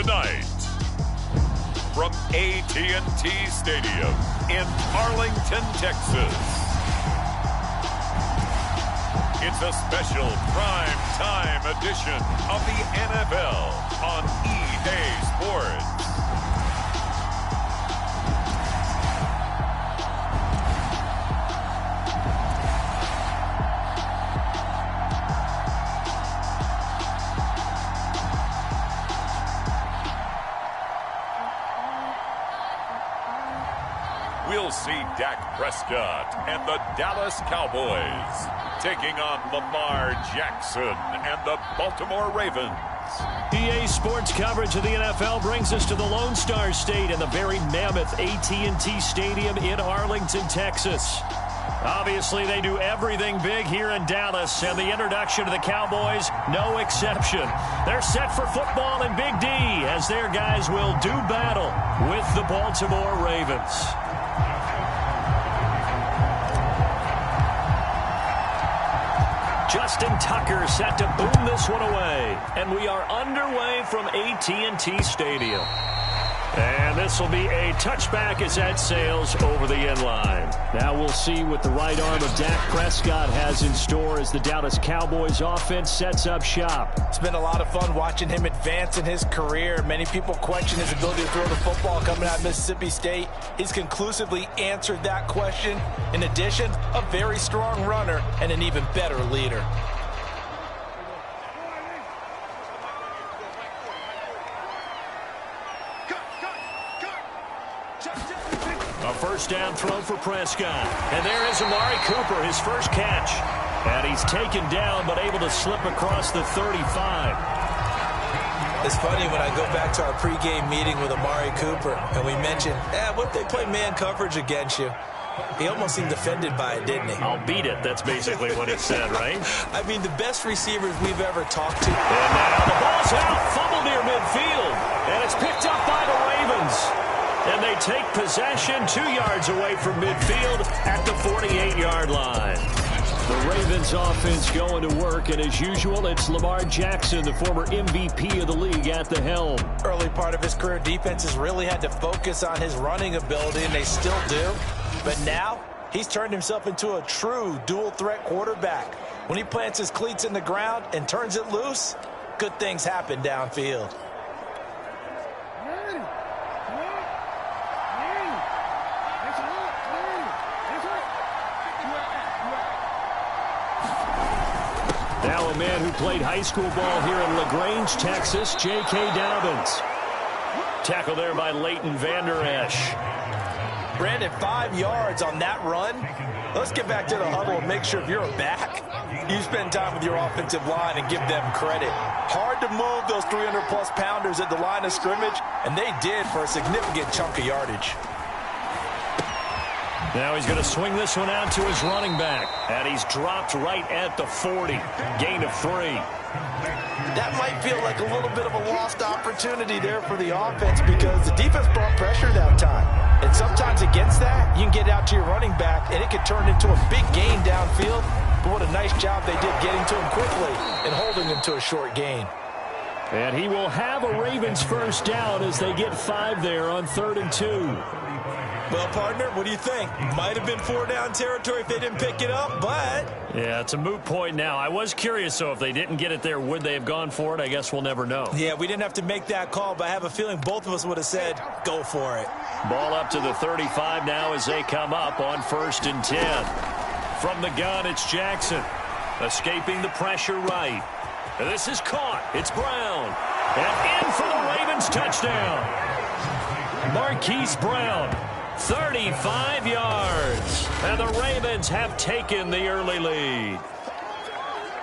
Tonight, from AT&T Stadium in Arlington, Texas, it's a special prime time edition of the NFL on EA Sports. We'll see Dak Prescott and the Dallas Cowboys taking on Lamar Jackson and the Baltimore Ravens. EA Sports coverage of the NFL brings us to the Lone Star State and the very mammoth AT&T Stadium in Arlington, Texas. Obviously, they do everything big here in Dallas, and the introduction of the Cowboys, no exception. They're set for football in Big D as their guys will do battle with the Baltimore Ravens. Justin Tucker set to boom this one away. And we are underway from AT&T Stadium. And this will be a touchback as that sails over the end line. Now we'll see what the right arm of Dak Prescott has in store as the Dallas Cowboys offense sets up shop. It's been a lot of fun watching him advance in his career. Many people question his ability to throw the football coming out of Mississippi State. He's conclusively answered that question. In addition, a very strong runner and an even better leader. A first down throw for Prescott. And there is Amari Cooper, his first catch. And he's taken down but able to slip across the 35. It's funny when I go back to our pregame meeting with Amari Cooper and we mentioned, what if they play man coverage against you? He almost seemed offended by it, didn't he? I'll beat it. That's basically what he said, right? I mean, the best receivers we've ever talked to. And now the ball's out, fumbled near midfield. And it's picked up by the Ravens. And they take possession 2 yards away from midfield at the 48-yard line. The Ravens offense going to work, and as usual, it's Lamar Jackson, the former MVP of the league, at the helm. Early part of his career, defenses really had to focus on his running ability, and they still do. But now, he's turned himself into a true dual-threat quarterback. When he plants his cleats in the ground and turns it loose, good things happen downfield. Now a man who played high school ball here in LaGrange, Texas, J.K. Dobbins. Tackle there by Leighton Vander Esch. Brandon, 5 yards on that run. Let's get back to the huddle and make sure if you're a back, you spend time with your offensive line and give them credit. Hard to move those 300-plus pounders at the line of scrimmage, and they did for a significant chunk of yardage. Now he's going to swing this one out to his running back. And he's dropped right at the 40. Gain of 3. That might feel like a little bit of a lost opportunity there for the offense because the defense brought pressure that time. And sometimes against that, you can get out to your running back, and it could turn into a big gain downfield. But what a nice job they did getting to him quickly and holding him to a short gain. And he will have a Ravens first down as they get 5 there on 3rd and 2. Well, partner, what do you think? Might have been 4-down territory if they didn't pick it up, but... Yeah, it's a moot point now. I was curious, though, if they didn't get it there, would they have gone for it? I guess we'll never know. Yeah, we didn't have to make that call, but I have a feeling both of us would have said, go for it. Ball up to the 35 now as they come up on 1st and 10. From the gun, it's Jackson. Escaping the pressure right. And this is caught. It's Brown. And in for the Ravens touchdown. Marquise Brown. 35 yards. And the Ravens have taken the early lead.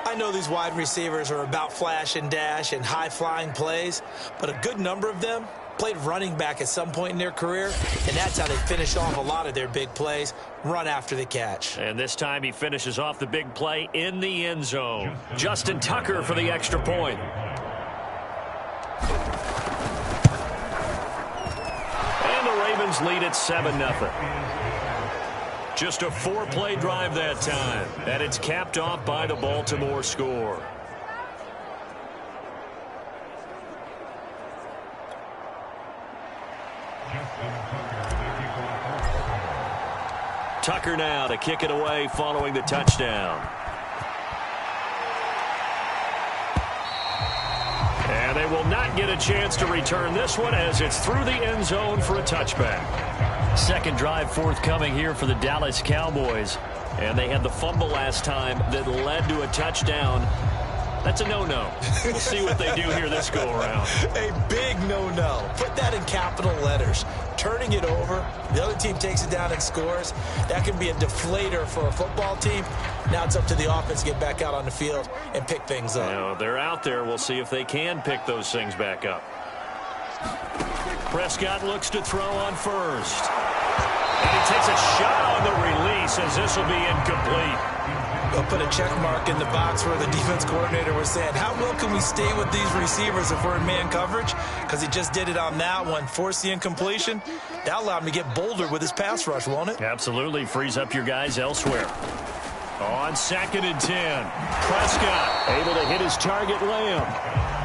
I know these wide receivers are about flash and dash and high-flying plays, but a good number of them played running back at some point in their career, and that's how they finish off a lot of their big plays, run after the catch. And this time he finishes off the big play in the end zone. Justin Tucker for the extra point. Ravens lead at 7-0. Just a 4-play drive that time, and it's capped off by the Baltimore score. Tucker now to kick it away following the touchdown. And they will not get a chance to return this one as it's through the end zone for a touchback. Second drive forthcoming here for the Dallas Cowboys. And they had the fumble last time that led to a touchdown. That's a no-no. We'll see what they do here this go-around. A big no-no. Put that in capital letters. Turning it over, the other team takes it down and scores. That can be a deflator for a football team. Now it's up to the offense to get back out on the field and pick things up. Now, they're out there. We'll see if they can pick those things back up. Prescott looks to throw on first. And he takes a shot on the release as this will be incomplete. They'll put a check mark in the box where the defense coordinator was saying, how well can we stay with these receivers if we're in man coverage? Because he just did it on that one, forced the incompletion. That allowed him to get bolder with his pass rush, won't it? Absolutely. Frees up your guys elsewhere. On 2nd and 10. Prescott able to hit his target, Lamb.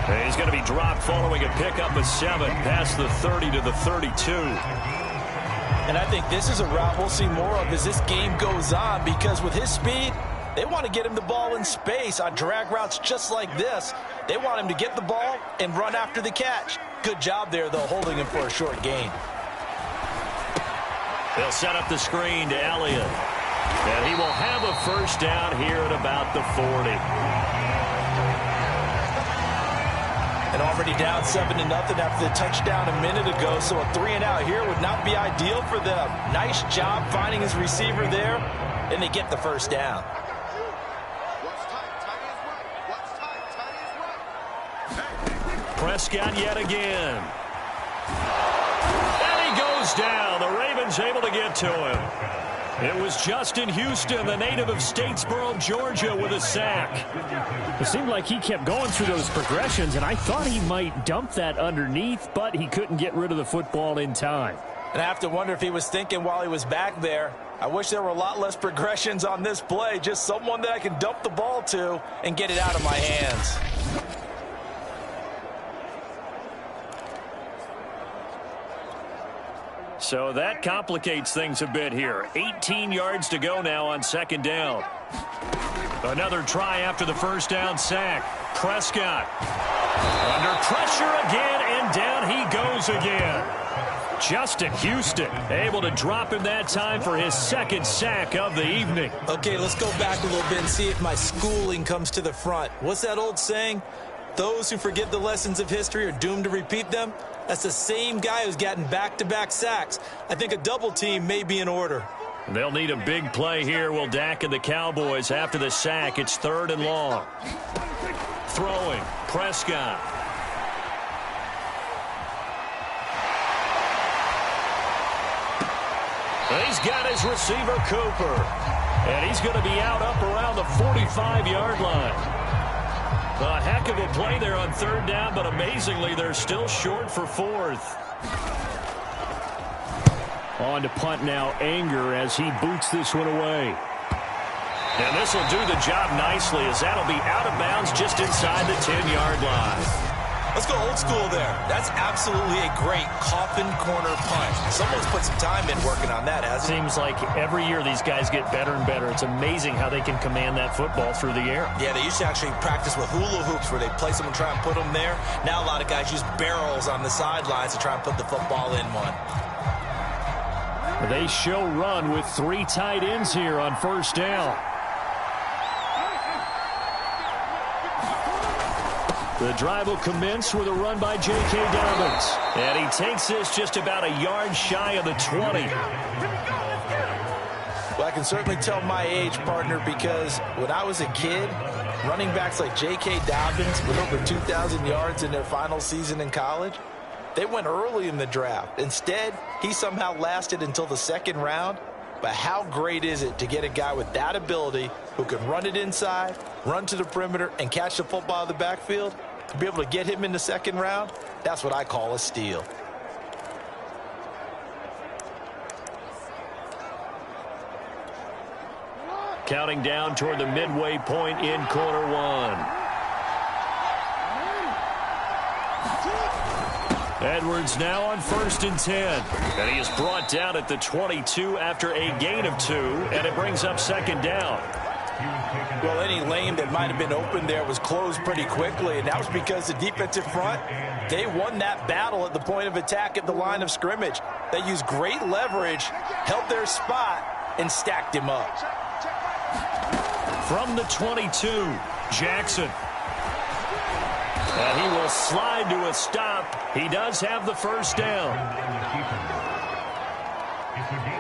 And he's going to be dropped following a pickup of 7 past the 30 to the 32. And I think this is a route we'll see more of as this game goes on, because with his speed, they want to get him the ball in space on drag routes just like this. They want him to get the ball and run after the catch. Good job there, though, holding him for a short gain. They'll set up the screen to Elliott. And he will have a first down here at about the 40. And already down 7-0 after the touchdown a minute ago, so a 3-and-out here would not be ideal for them. Nice job finding his receiver there, and they get the first down. Prescott yet again. And he goes down. The Ravens able to get to him. It was Justin Houston, the native of Statesboro, Georgia, with a sack. It seemed like he kept going through those progressions, and I thought he might dump that underneath, but he couldn't get rid of the football in time. And I have to wonder if he was thinking while he was back there, I wish there were a lot less progressions on this play, just someone that I can dump the ball to and get it out of my hands. So that complicates things a bit here. 18 yards to go now on 2nd down. Another try after the first down sack. Prescott under pressure again, and down he goes again. Justin Houston able to drop him that time for his 2nd sack of the evening. Okay, let's go back a little bit and see if my schooling comes to the front. What's that old saying? Those who forget the lessons of history are doomed to repeat them. That's the same guy who's gotten back-to-back sacks. I think a double team may be in order. They'll need a big play here, will Dak and the Cowboys after the sack. It's 3rd and long. Throwing, Prescott. He's got his receiver, Cooper. And he's going to be out up around the 45-yard line. A heck of a play there on 3rd down, but amazingly, they're still short for 4th. On to punt now, Anger, as he boots this one away. And this will do the job nicely, as that'll be out of bounds just inside the 10-yard line. Let's go old school there. That's absolutely a great coffin corner punt. Someone's put some time in working on that, hasn't it? Seems like every year these guys get better and better. It's amazing how they can command that football through the air. Yeah, they used to actually practice with hula hoops where they place them and try and put them there. Now a lot of guys use barrels on the sidelines to try and put the football in one. They show run with 3 tight ends here on 1st down. The drive will commence with a run by J.K. Dobbins. And he takes this just about a yard shy of the 20. Well, I can certainly tell my age, partner, because when I was a kid, running backs like J.K. Dobbins with over 2,000 yards in their final season in college, they went early in the draft. Instead, he somehow lasted until the 2nd round. But how great is it to get a guy with that ability who can run it inside, run to the perimeter, and catch the football out of the backfield? To be able to get him in the 2nd round, that's what I call a steal. Counting down toward the midway point in quarter 1. Edwards now on 1st and 10. And he is brought down at the 22 after a gain of 2, and it brings up 2nd down. Well, any lane that might have been open there was closed pretty quickly, and that was because the defensive front, they won that battle at the point of attack at the line of scrimmage. They used great leverage, held their spot, and stacked him up. From the 22, Jackson. And he will slide to a stop. He does have the 1st down.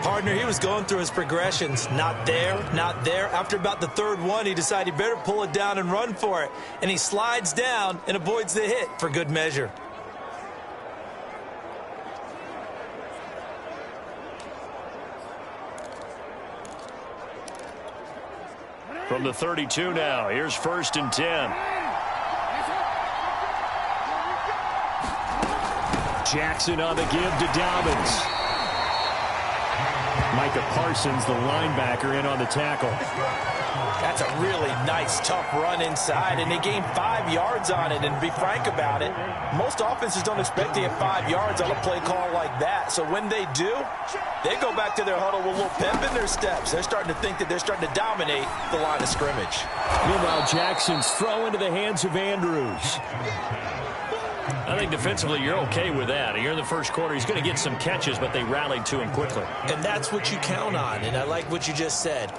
Partner, he was going through his progressions. Not there, not there. After about the 3rd one, he decided he better pull it down and run for it. And he slides down and avoids the hit for good measure. From the 32 now, here's 1st and 10. Jackson on the give to Dobbins. Micah Parsons, the linebacker, in on the tackle. That's a really nice, tough run inside, and they gained 5 yards on it. And to be frank about it, most offenses don't expect to get 5 yards on a play call like that. So when they do, they go back to their huddle with a little pep in their steps. They're starting to think that they're starting to dominate the line of scrimmage. Meanwhile, Jackson's throw into the hands of Andrews. I think defensively you're okay with that. Here in the 1st quarter, he's going to get some catches, but they rallied to him quickly. And that's what you count on, and I like what you just said.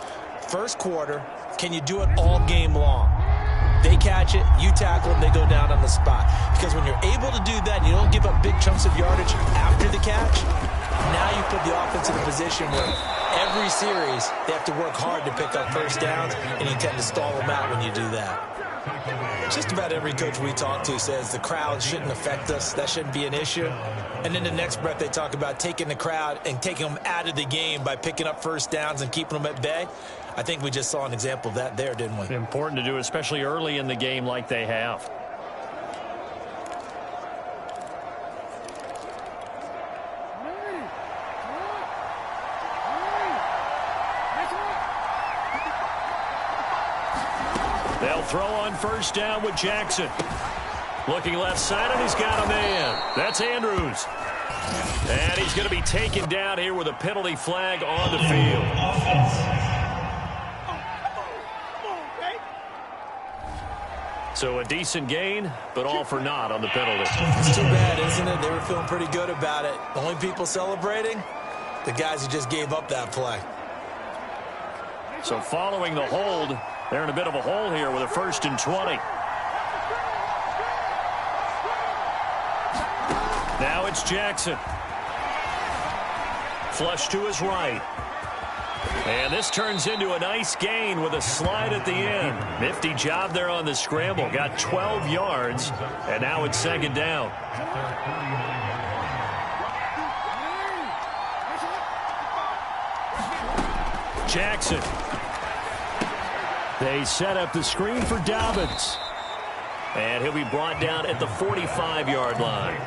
1st quarter, can you do it all game long? They catch it, you tackle them, they go down on the spot. Because when you're able to do that, you don't give up big chunks of yardage after the catch, now you put the offense in a position where every series they have to work hard to pick up 1st downs, and you tend to stall them out when you do that. Just about every coach we talk to says the crowd shouldn't affect us. That shouldn't be an issue. And then the next breath they talk about taking the crowd and taking them out of the game by picking up 1st downs and keeping them at bay. I think we just saw an example of that there, didn't we? Important to do, especially early in the game like they have. They'll throw on 1st down with Jackson. Looking left side, and he's got a man. That's Andrews. And he's going to be taken down here with a penalty flag on the field. So a decent gain, but all for naught on the penalty. It's too bad, isn't it? They were feeling pretty good about it. The only people celebrating, the guys who just gave up that play. So following the hold, they're in a bit of a hole here with a 1st and 20. Now it's Jackson. Flush to his right. And this turns into a nice gain with a slide at the end. Nifty job there on the scramble. Got 12 yards, and now it's 2nd down. Jackson. They set up the screen for Dobbins. And he'll be brought down at the 45-yard line.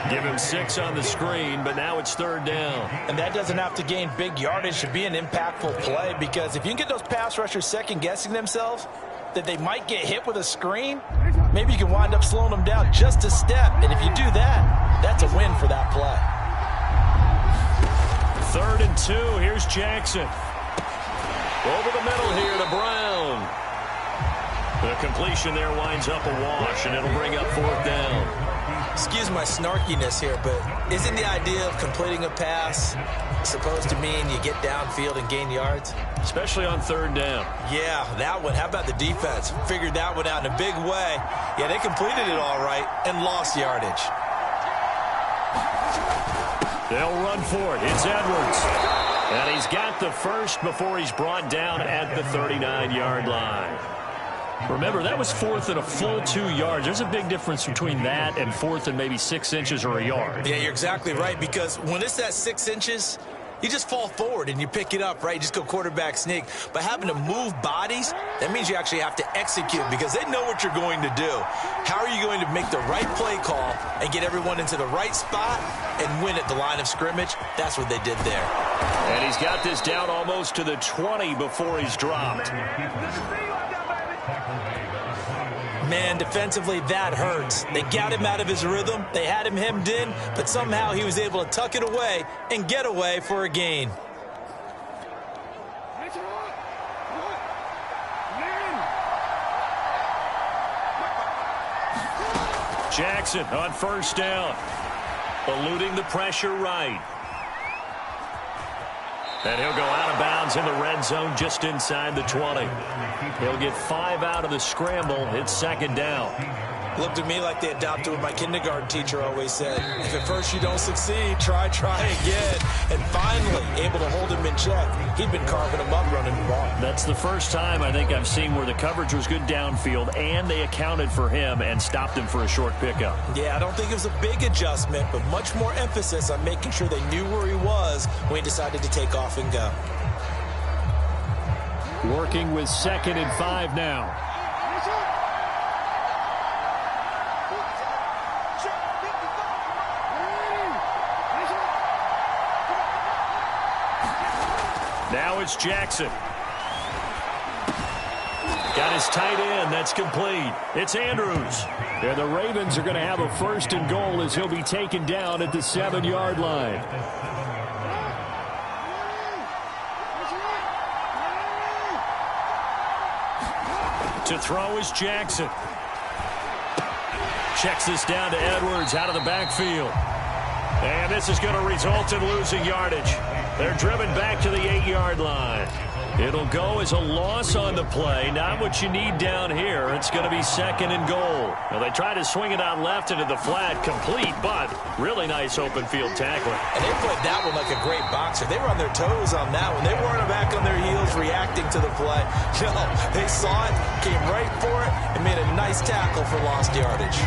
Give him 6 on the screen, but now it's 3rd down. And that doesn't have to gain big yardage to be an impactful play, because if you can get those pass rushers second-guessing themselves that they might get hit with a screen, maybe you can wind up slowing them down just a step. And if you do that, that's a win for that play. 3rd and 2. Here's Jackson. Over the middle here to Brown. The completion there winds up a wash, and it'll bring up 4th down. Excuse my snarkiness here, but isn't the idea of completing a pass supposed to mean you get downfield and gain yards? Especially on 3rd down. Yeah, that one. How about the defense? Figured that one out in a big way. Yeah, they completed it all right and lost yardage. They'll run for it. It's Edwards. And he's got the 1st before he's brought down at the 39-yard line. Remember, that was 4th and a full 2 yards. There's a big difference between that and 4th and maybe 6 inches or a yard. Yeah, you're exactly right, because when it's at 6 inches, you just fall forward and you pick it up, right? You just go quarterback sneak. But having to move bodies, that means you actually have to execute, because they know what you're going to do. How are you going to make the right play call and get everyone into the right spot and win at the line of scrimmage? That's what they did there. And he's got this down almost to the 20 before he's dropped. Man, defensively, that hurts. They got him out of his rhythm. They had him hemmed in, but somehow he was able to tuck it away and get away for a gain. Jackson on first down. Eluding the pressure right. And he'll go out of bounds in the red zone just inside the 20. He'll get 5 out of the scramble. It's second down. Looked to me like they adopted what my kindergarten teacher always said. If at first you don't succeed, try again. And finally, able to hold him in check. He'd been carving him up running the ball. That's the first time I think I've seen where the coverage was good downfield, and they accounted for him and stopped him for a short pickup. Yeah, I don't think it was a big adjustment, but much more emphasis on making sure they knew where he was when he decided to take off and go. Working with 2nd and 5 now. Now it's Jackson. Got his tight end. That's complete. It's Andrews. And the Ravens are going to have a 1st and goal as he'll be taken down at the 7-yard line. To throw is Jackson. Checks this down to Edwards out of the backfield. And this is going to result in losing yardage. They're driven back to the 8-yard line. It'll go as a loss on the play. Not what you need down here. It's going to be 2nd and goal. Well, they try to swing it out left into the flat, complete, but really nice open field tackling. And they played that one like a great boxer. They were on their toes on that one. They weren't back on their heels reacting to the play. No, they saw it, came right for it, and made a nice tackle for lost yardage.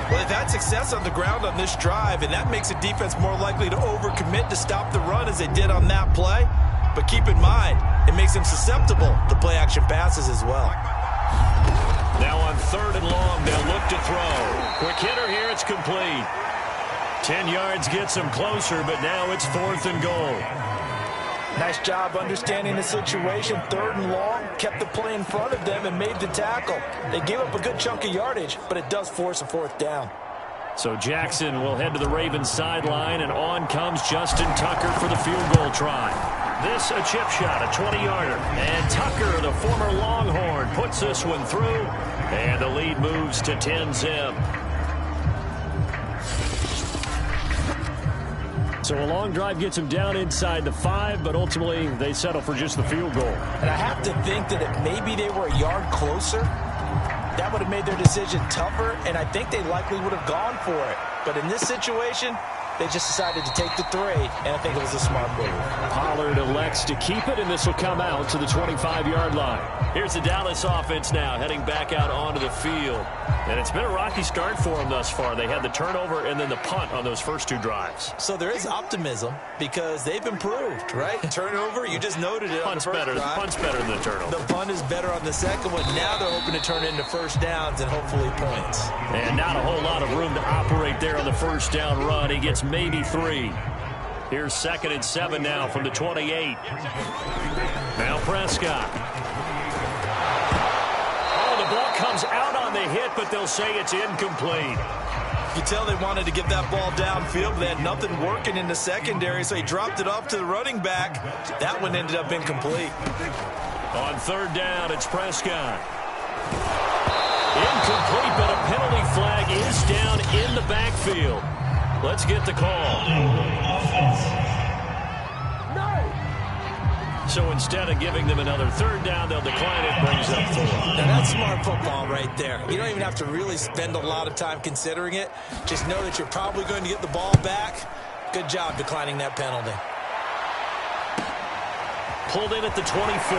Well, they've had success on the ground on this drive, and that makes a defense more likely to overcommit to stop the run as they did on that play. But keep in mind, it makes them susceptible to play-action passes as well. Now on 3rd and long, they'll look to throw. Quick hitter here, it's complete. 10 yards gets them closer, but now it's 4th and goal. Nice job understanding the situation. 3rd and long, kept the play in front of them and made the tackle. They gave up a good chunk of yardage, but it does force a 4th down. So Jackson will head to the Ravens sideline, and on comes Justin Tucker for the field goal try. This a chip shot, a 20-yarder. And Tucker, the former Longhorn, puts this one through. And the lead moves to 10-zip. So a long drive gets them down inside the 5, but ultimately they settle for just the field goal. And I have to think that if maybe they were a yard closer, that would have made their decision tougher, and I think they likely would have gone for it. But in this situation, they just decided to take the 3, and I think it was a smart move. Pollard elects to keep it, and this will come out to the 25-yard line. Here's the Dallas offense now, heading back out onto the field. And it's been a rocky start for them thus far. They had the turnover and then the punt on those first 2 drives. So there is optimism because they've improved, right? Turnover, you just noted it. Punt's better than the turnover. The punt is better on the second one. Now they're hoping to turn it into 1st downs and hopefully points. And not a whole lot of room to operate there on the 1st down run. He gets maybe 3. Here's 2nd and 7 now from the 28. Now Prescott. Ball comes out on the hit, but they'll say it's incomplete. You tell they wanted to get that ball downfield, but they had nothing working in the secondary, so he dropped it off to the running back. That one ended up incomplete. On 3rd down, it's Prescott. Incomplete, but a penalty flag is down in the backfield. Let's get the call. So instead of giving them another 3rd down, they'll decline it, brings up 4. Now that's smart football right there. You don't even have to really spend a lot of time considering it. Just know that you're probably going to get the ball back. Good job declining that penalty. Pulled in at the 24.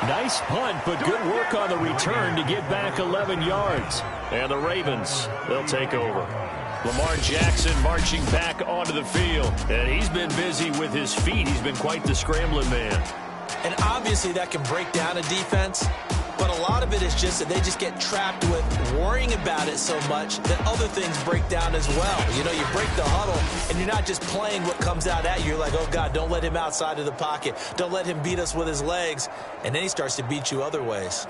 Nice punt, but good work on the return to get back 11 yards. And the Ravens, they'll take over. Lamar Jackson marching back onto the field. And he's been busy with his feet. He's been quite the scrambling man. And obviously that can break down a defense. But a lot of it is just that they just get trapped with worrying about it so much that other things break down as well. You know, you break the huddle, and you're not just playing what comes out at you. You're like, oh, God, don't let him outside of the pocket. Don't let him beat us with his legs. And then he starts to beat you other ways.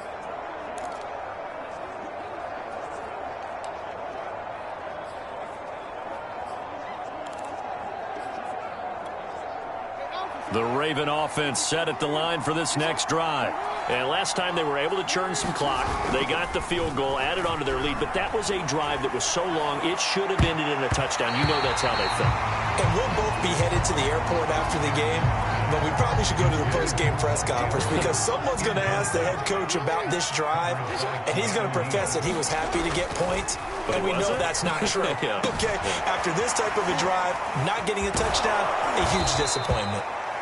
The Raven offense set at the line for this next drive. And last time they were able to churn some clock. They got the field goal, added onto their lead, but that was a drive that was so long, it should have ended in a touchdown. You know that's how they think. And we'll both be headed to the airport after the game, but we probably should go to the post-game press conference because someone's going to ask the head coach about this drive, and he's going to profess that he was happy to get points, and we know that's not true. Yeah. Okay, after this type of a drive, not getting a touchdown, a huge disappointment.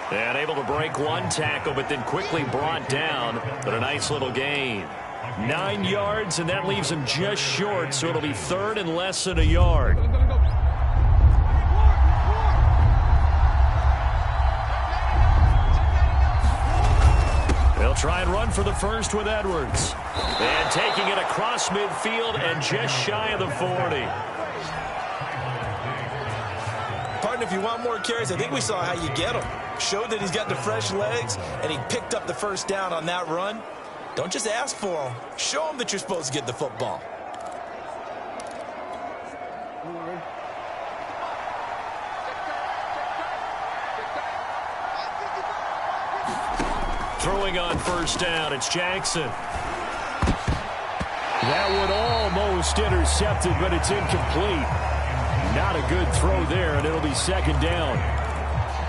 And able to break one tackle, but then quickly brought down. But a nice little gain. 9 yards, and that leaves him just short, so it'll be third and less than a yard. They'll try and run for the first with Edwards. And taking it across midfield and just shy of the 40. Pardon, if you want more carries, I think we saw how you get them. Showed that he's got the fresh legs, and he picked up the first down on that run. Don't just ask for him. Show him that you're supposed to get the football. Throwing on first down, it's Jackson. That would almost intercept it, but it's incomplete. Not a good throw there, and it'll be second down.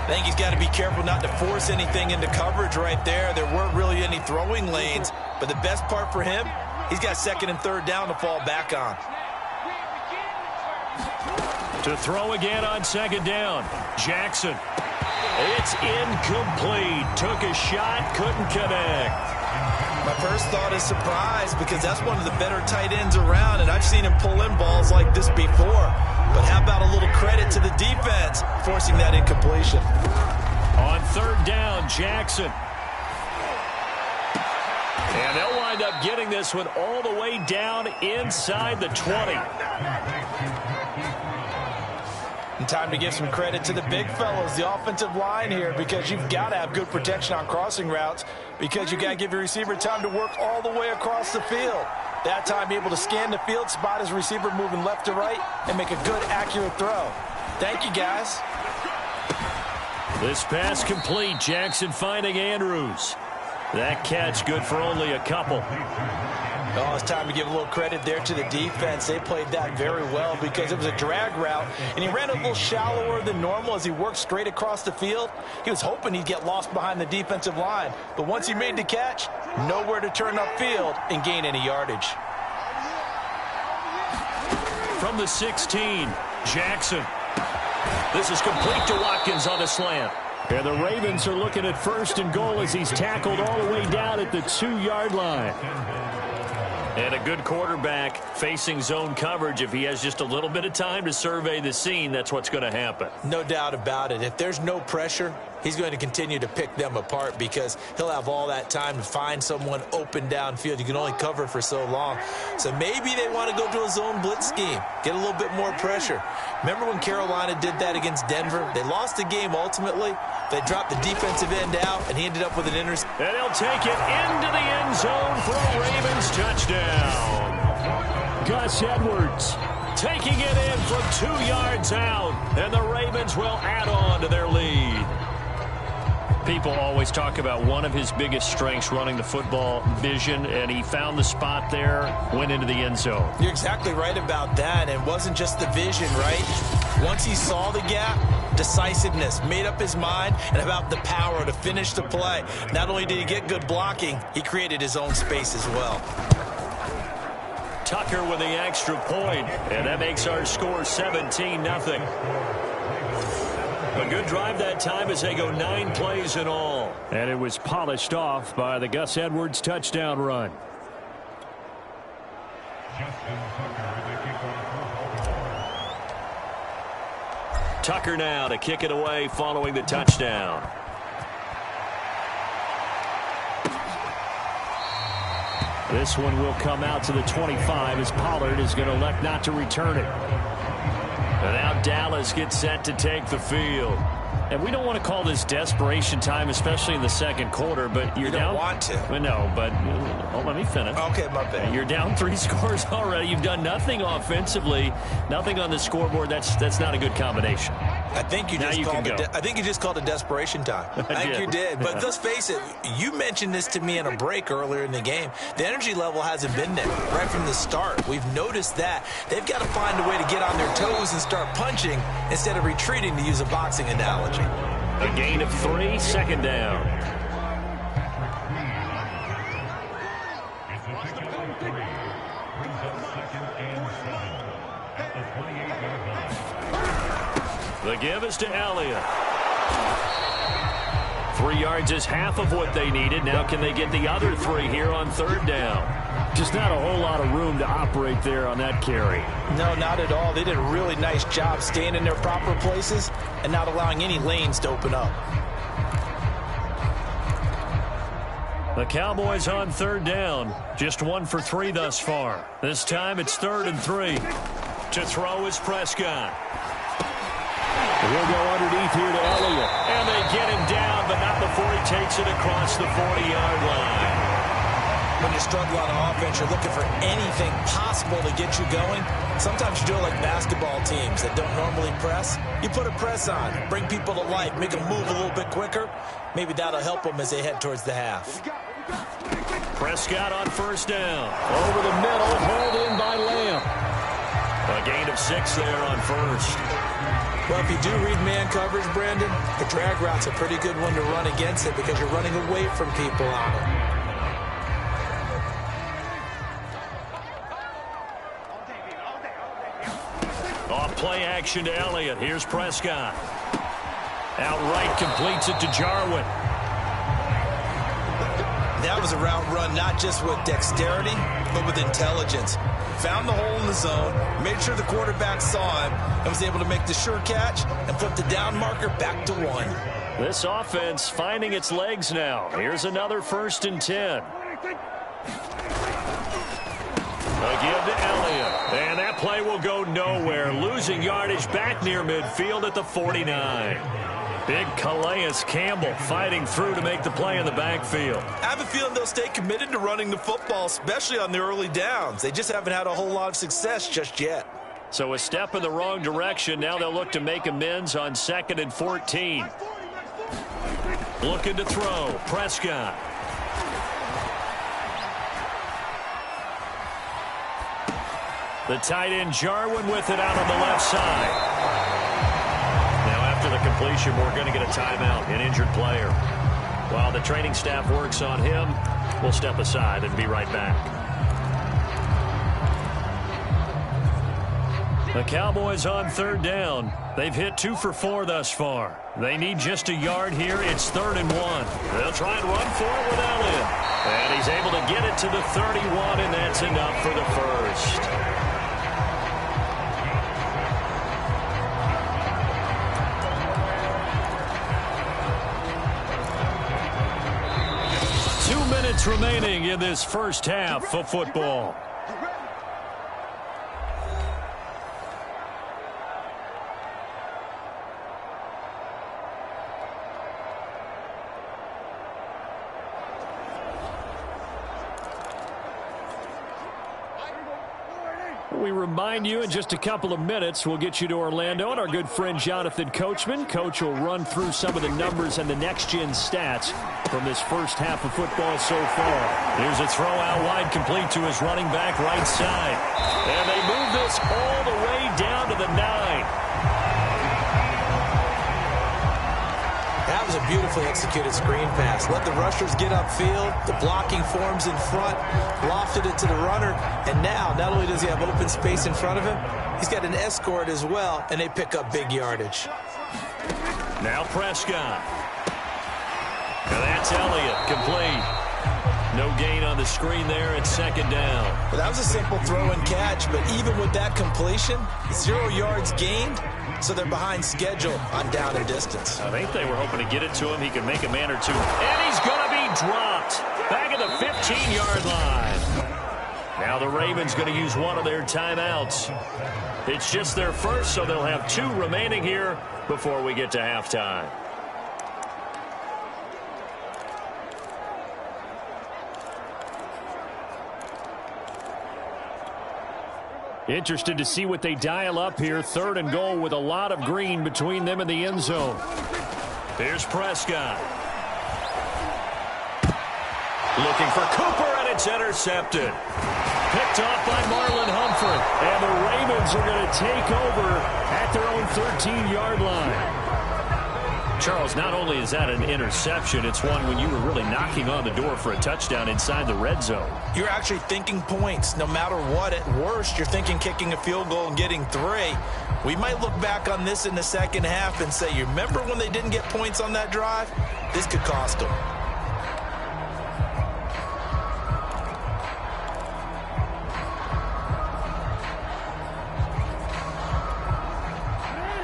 I think he's got to be careful not to force anything into coverage right there. There weren't really any throwing lanes, but the best part for him, he's got second and third down to fall back on. To throw again on second down, Jackson. It's incomplete. Took a shot, couldn't connect. My first thought is surprise because that's one of the better tight ends around, and I've seen him pull in balls like this before. But how about a little credit to the defense forcing that incompletion? On third down, Jackson. And they'll wind up getting this one all the way down inside the 20. And time to give some credit to the big fellows, the offensive line here, because you've got to have good protection on crossing routes because you've got to give your receiver time to work all the way across the field. That time, able to scan the field, spot his receiver moving left to right, and make a good, accurate throw. Thank you, guys. This pass complete. Jackson finding Andrews. That catch good for only a couple. Oh, it's time to give a little credit there to the defense. They played that very well because it was a drag route, and he ran a little shallower than normal as he worked straight across the field. He was hoping he'd get lost behind the defensive line, but once he made the catch, nowhere to turn upfield and gain any yardage. From the 16, Jackson. This is complete to Watkins on a slant. And the Ravens are looking at first and goal as he's tackled all the way down at the 2-yard line. And a good quarterback facing zone coverage. If he has just a little bit of time to survey the scene, that's what's going to happen. No doubt about it. If there's no pressure, he's going to continue to pick them apart because he'll have all that time to find someone open downfield. You can only cover for so long. So maybe they want to go to a zone blitz scheme, get a little bit more pressure. Remember when Carolina did that against Denver? They lost the game ultimately. They dropped the defensive end out, and he ended up with an interception. And he'll take it into the end zone for a Ravens touchdown. Gus Edwards taking it in from 2 yards out, and the Ravens will add on to their lead. People always talk about one of his biggest strengths running the football, vision, and he found the spot there, went into the end zone. You're exactly right about that, and it wasn't just the vision, right? Once he saw the gap, decisiveness, made up his mind, and about the power to finish the play. Not only did he get good blocking, he created his own space as well. Tucker with the extra point, and that makes our score 17-0. A good drive that time as they go 9 plays in all. And it was polished off by the Gus Edwards touchdown run. Tucker now to kick it away following the touchdown. This one will come out to the 25 as Pollard is going to elect not to return it. And now Dallas gets set to take the field. And we don't want to call this desperation time, especially in the second quarter, but you're down. You don't want to. Well, no, but let me finish. Okay, my bad. You're down 3 scores already. You've done nothing offensively, nothing on the scoreboard. That's not a good combination. I think you just called it desperation time. I think you did. But let's face it, you mentioned this to me in a break earlier in the game. The energy level hasn't been there right from the start. We've noticed that. They've got to find a way to get on their toes and start punching instead of retreating, to use a boxing analogy. A gain of 3, second down. The give is to Elliott. 3 yards is half of what they needed. Now can they get the other 3 here on third down? Just not a whole lot of room to operate there on that carry. No, not at all. They did a really nice job staying in their proper places and not allowing any lanes to open up. The Cowboys on third down. Just 1 for 3 thus far. This time it's 3rd and 3. To throw is Prescott. He'll go underneath here to Elliott. And they get him down, but not before he takes it across the 40-yard line. When you struggle on offense, you're looking for anything possible to get you going. Sometimes you do it like basketball teams that don't normally press. You put a press on, bring people to life, make them move a little bit quicker. Maybe that'll help them as they head towards the half. Prescott on first down. Over the middle, hauled in by Lamb. A gain of 6 there on first. Well, if you do read man coverage, Brandon, the drag route's a pretty good one to run against it because you're running away from people on it. Off play action to Elliott. Here's Prescott. Outright completes it to Jarwin. That was a route run not just with dexterity, but with intelligence. Found the hole in the zone, made sure the quarterback saw him, and was able to make the sure catch and flip the down marker back to 1. This offense finding its legs now. Here's another 1st and 10. A give to Elliott. And that play will go nowhere. Losing yardage back near midfield at the 49. Big Calais Campbell fighting through to make the play in the backfield. I have a feeling they'll stay committed to running the football, especially on the early downs. They just haven't had a whole lot of success just yet. So a step in the wrong direction. Now they'll look to make amends on 2nd and 14. Looking to throw. Prescott. The tight end Jarwin with it out on the left side. After the completion, we're going to get a timeout, an injured player. While the training staff works on him, we'll step aside and be right back. The Cowboys on third down. They've hit 2 for 4 thus far. They need just a yard here. It's 3rd and 1. They'll try and run for it with Elliott. And he's able to get it to the 31, and that's enough for the first. Remaining in this first half of football. We remind you in just a couple of minutes we'll get you to Orlando and our good friend Jonathan Coachman. Coach will run through some of the numbers and the next-gen stats from this first half of football so far. Here's a throw out wide complete to his running back right side. And they move this all the way down to the 9. That was a beautifully executed screen pass. Let the rushers get upfield. The blocking forms in front. Lofted it to the runner. And now, not only does he have open space in front of him, he's got an escort as well, and they pick up big yardage. Now Prescott. And that's Elliott, complete. No gain on the screen there at 2nd down. Well, that was a simple throw and catch, but even with that completion, 0 yards gained, so they're behind schedule on down and distance. I think they were hoping to get it to him. He could make a man or two. And he's going to be dropped back at the 15-yard line. Now the Ravens going to use one of their timeouts. It's just their first, so they'll have 2 remaining here before we get to halftime. Interested to see what they dial up here. 3rd and goal with a lot of green between them and the end zone. Here's Prescott. Looking for Cooper, and it's intercepted. Picked off by Marlon Humphrey. And the Ravens are going to take over at their own 13-yard line. Charles, not only is that an interception, it's one when you were really knocking on the door for a touchdown inside the red zone. You're actually thinking points. No matter what, at worst, you're thinking kicking a field goal and getting 3. We might look back on this in the second half and say, you remember when they didn't get points on that drive? This could cost them.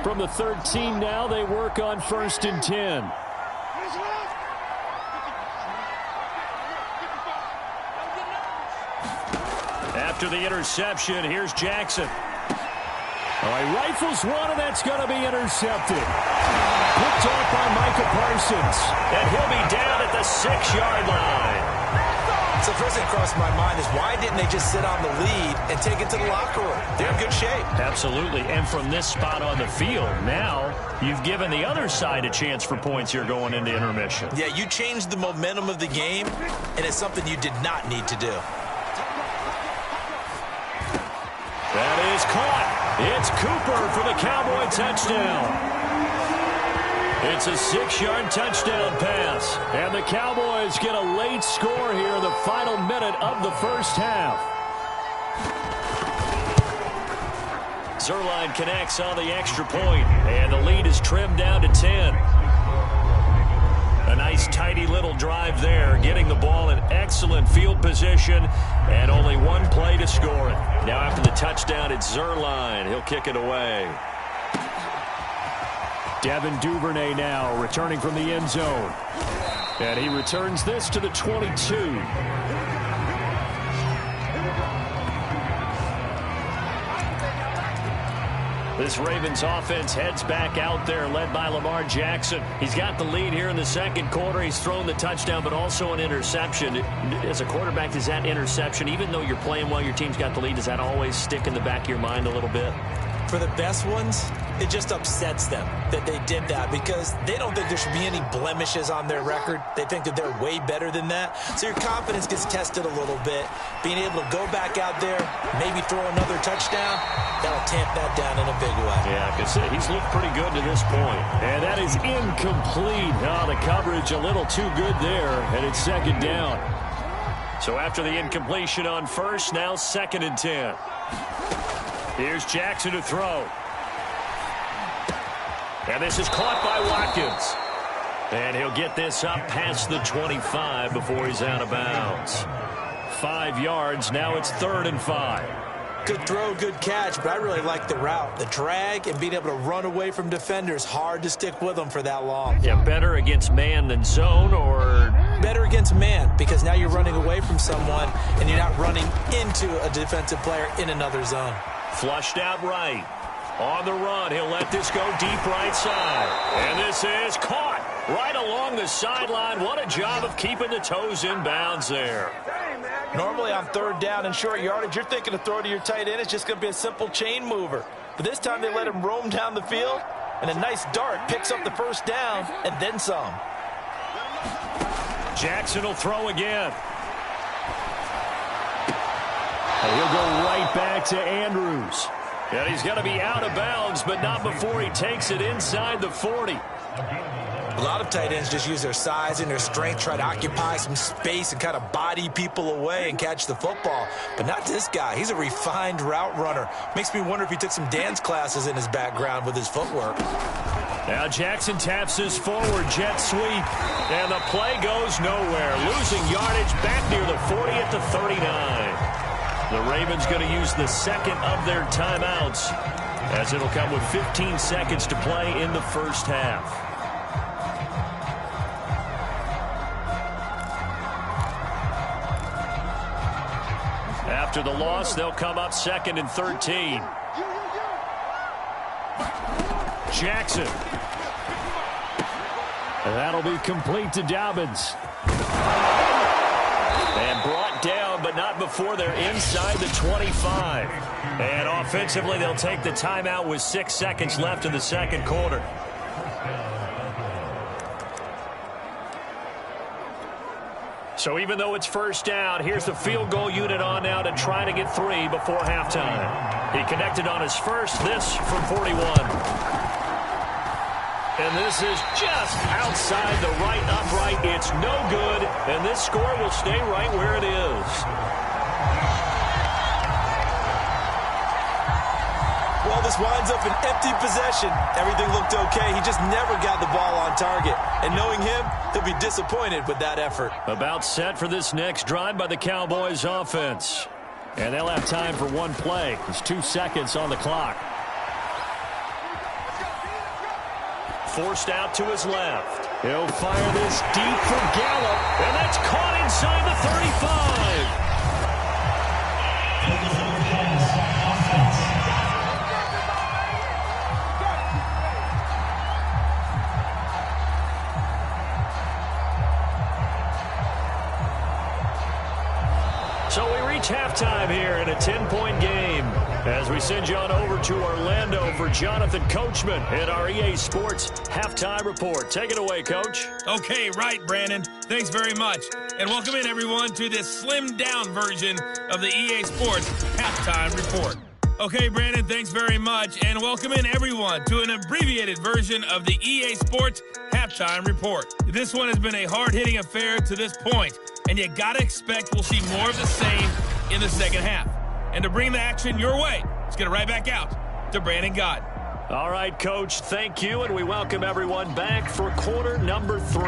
From the 13 now, they work on 1st and 10. After the interception, here's Jackson. All right, rifles one, and that's going to be intercepted. Picked off by Micah Parsons. And he'll be down at the 6-yard line. So the first thing that crossed my mind is why didn't they just sit on the lead and take it to the locker room? They're in good shape. Absolutely. And from this spot on the field, now you've given the other side a chance for points here going into intermission. Yeah, you changed the momentum of the game, and it's something you did not need to do. That is caught. It's Cooper for the Cowboy touchdown. It's a 6-yard touchdown pass. And the Cowboys get a late score here in the final minute of the first half. Zuerlein connects on the extra point, and the lead is trimmed down to 10. A nice, tidy little drive there, getting the ball in excellent field position, and only one play to score it. Now after the touchdown, it's Zuerlein. He'll kick it away. Devin Duvernay now returning from the end zone. And he returns this to the 22. This Ravens offense heads back out there, led by Lamar Jackson. He's got the lead here in the second quarter. He's thrown the touchdown, but also an interception. As a quarterback, does that interception, even though you're playing while your team's got the lead, does that always stick in the back of your mind a little bit? For the best ones, it just upsets them that they did that because they don't think there should be any blemishes on their record. They think that they're way better than that. So your confidence gets tested a little bit. Being able to go back out there, maybe throw another touchdown, that'll tamp that down in a big way. Yeah, because he's looked pretty good to this point. And that is incomplete. Oh, the coverage a little too good there, and it's 2nd down. So after the incompletion on first, now 2nd and 10. Here's Jackson to throw. And this is caught by Watkins. And he'll get this up past the 25 before he's out of bounds. 5 yards. Now it's 3rd and 5. Good throw, good catch, but I really like the route. The drag and being able to run away from defenders, hard to stick with them for that long. Yeah, better against man than zone, or? Better against man, because now you're running away from someone and you're not running into a defensive player in another zone. Flushed out right. On the run, he'll let this go deep right side. And this is caught right along the sideline. What a job of keeping the toes in bounds there. Normally on 3rd down and short yardage, you're thinking to throw to your tight end. It's just going to be a simple chain mover. But this time they let him roam down the field, and a nice dart picks up the 1st down and then some. Jackson will throw again. And he'll go right back to Andrews. And he's going to be out of bounds, but not before he takes it inside the 40. A lot of tight ends just use their size and their strength, try to occupy some space and kind of body people away and catch the football. But not this guy. He's a refined route runner. Makes me wonder if he took some dance classes in his background with his footwork. Now Jackson taps his forward jet sweep. And the play goes nowhere. Losing yardage back near the 40 at the 39. The Ravens going to use the 2nd of their timeouts, as it'll come with 15 seconds to play in the first half. After the loss, they'll come up 2nd and 13. Jackson. And that'll be complete to Dobbins. And brought down, but but not before they're inside the 25. And offensively, they'll take the timeout with 6 seconds left in the second quarter. So even though it's first down, here's the field goal unit on now to try to get 3 before halftime. He connected on his first, this from 41. And this is just outside the right upright. It's no good, and this score will stay right where it is. Well, this winds up an empty possession. Everything looked okay. He just never got the ball on target. And knowing him, he'll be disappointed with that effort. About set for this next drive by the Cowboys offense. And they'll have time for one play. There's 2 seconds on the clock. Forced out to his left. He'll fire this deep for Gallup. And that's caught inside the 35. So we reach halftime here in a 10-point game as we send you on over to Orlando for Jonathan Coachman in our EA Sports Halftime Report. Take it away, Coach. Okay, right, Brandon. Thanks very much. And welcome in, everyone, to this slimmed-down version of the EA Sports Halftime Report. Okay, Brandon, thanks very much. And welcome in, everyone, to an abbreviated version of the EA Sports Halftime Report. This one has been a hard-hitting affair to this point. And you got to expect we'll see more of the same in the second half. And to bring the action your way, let's get it right back out to Brandon Gott. All right, Coach, thank you, and we welcome everyone back for quarter number 3.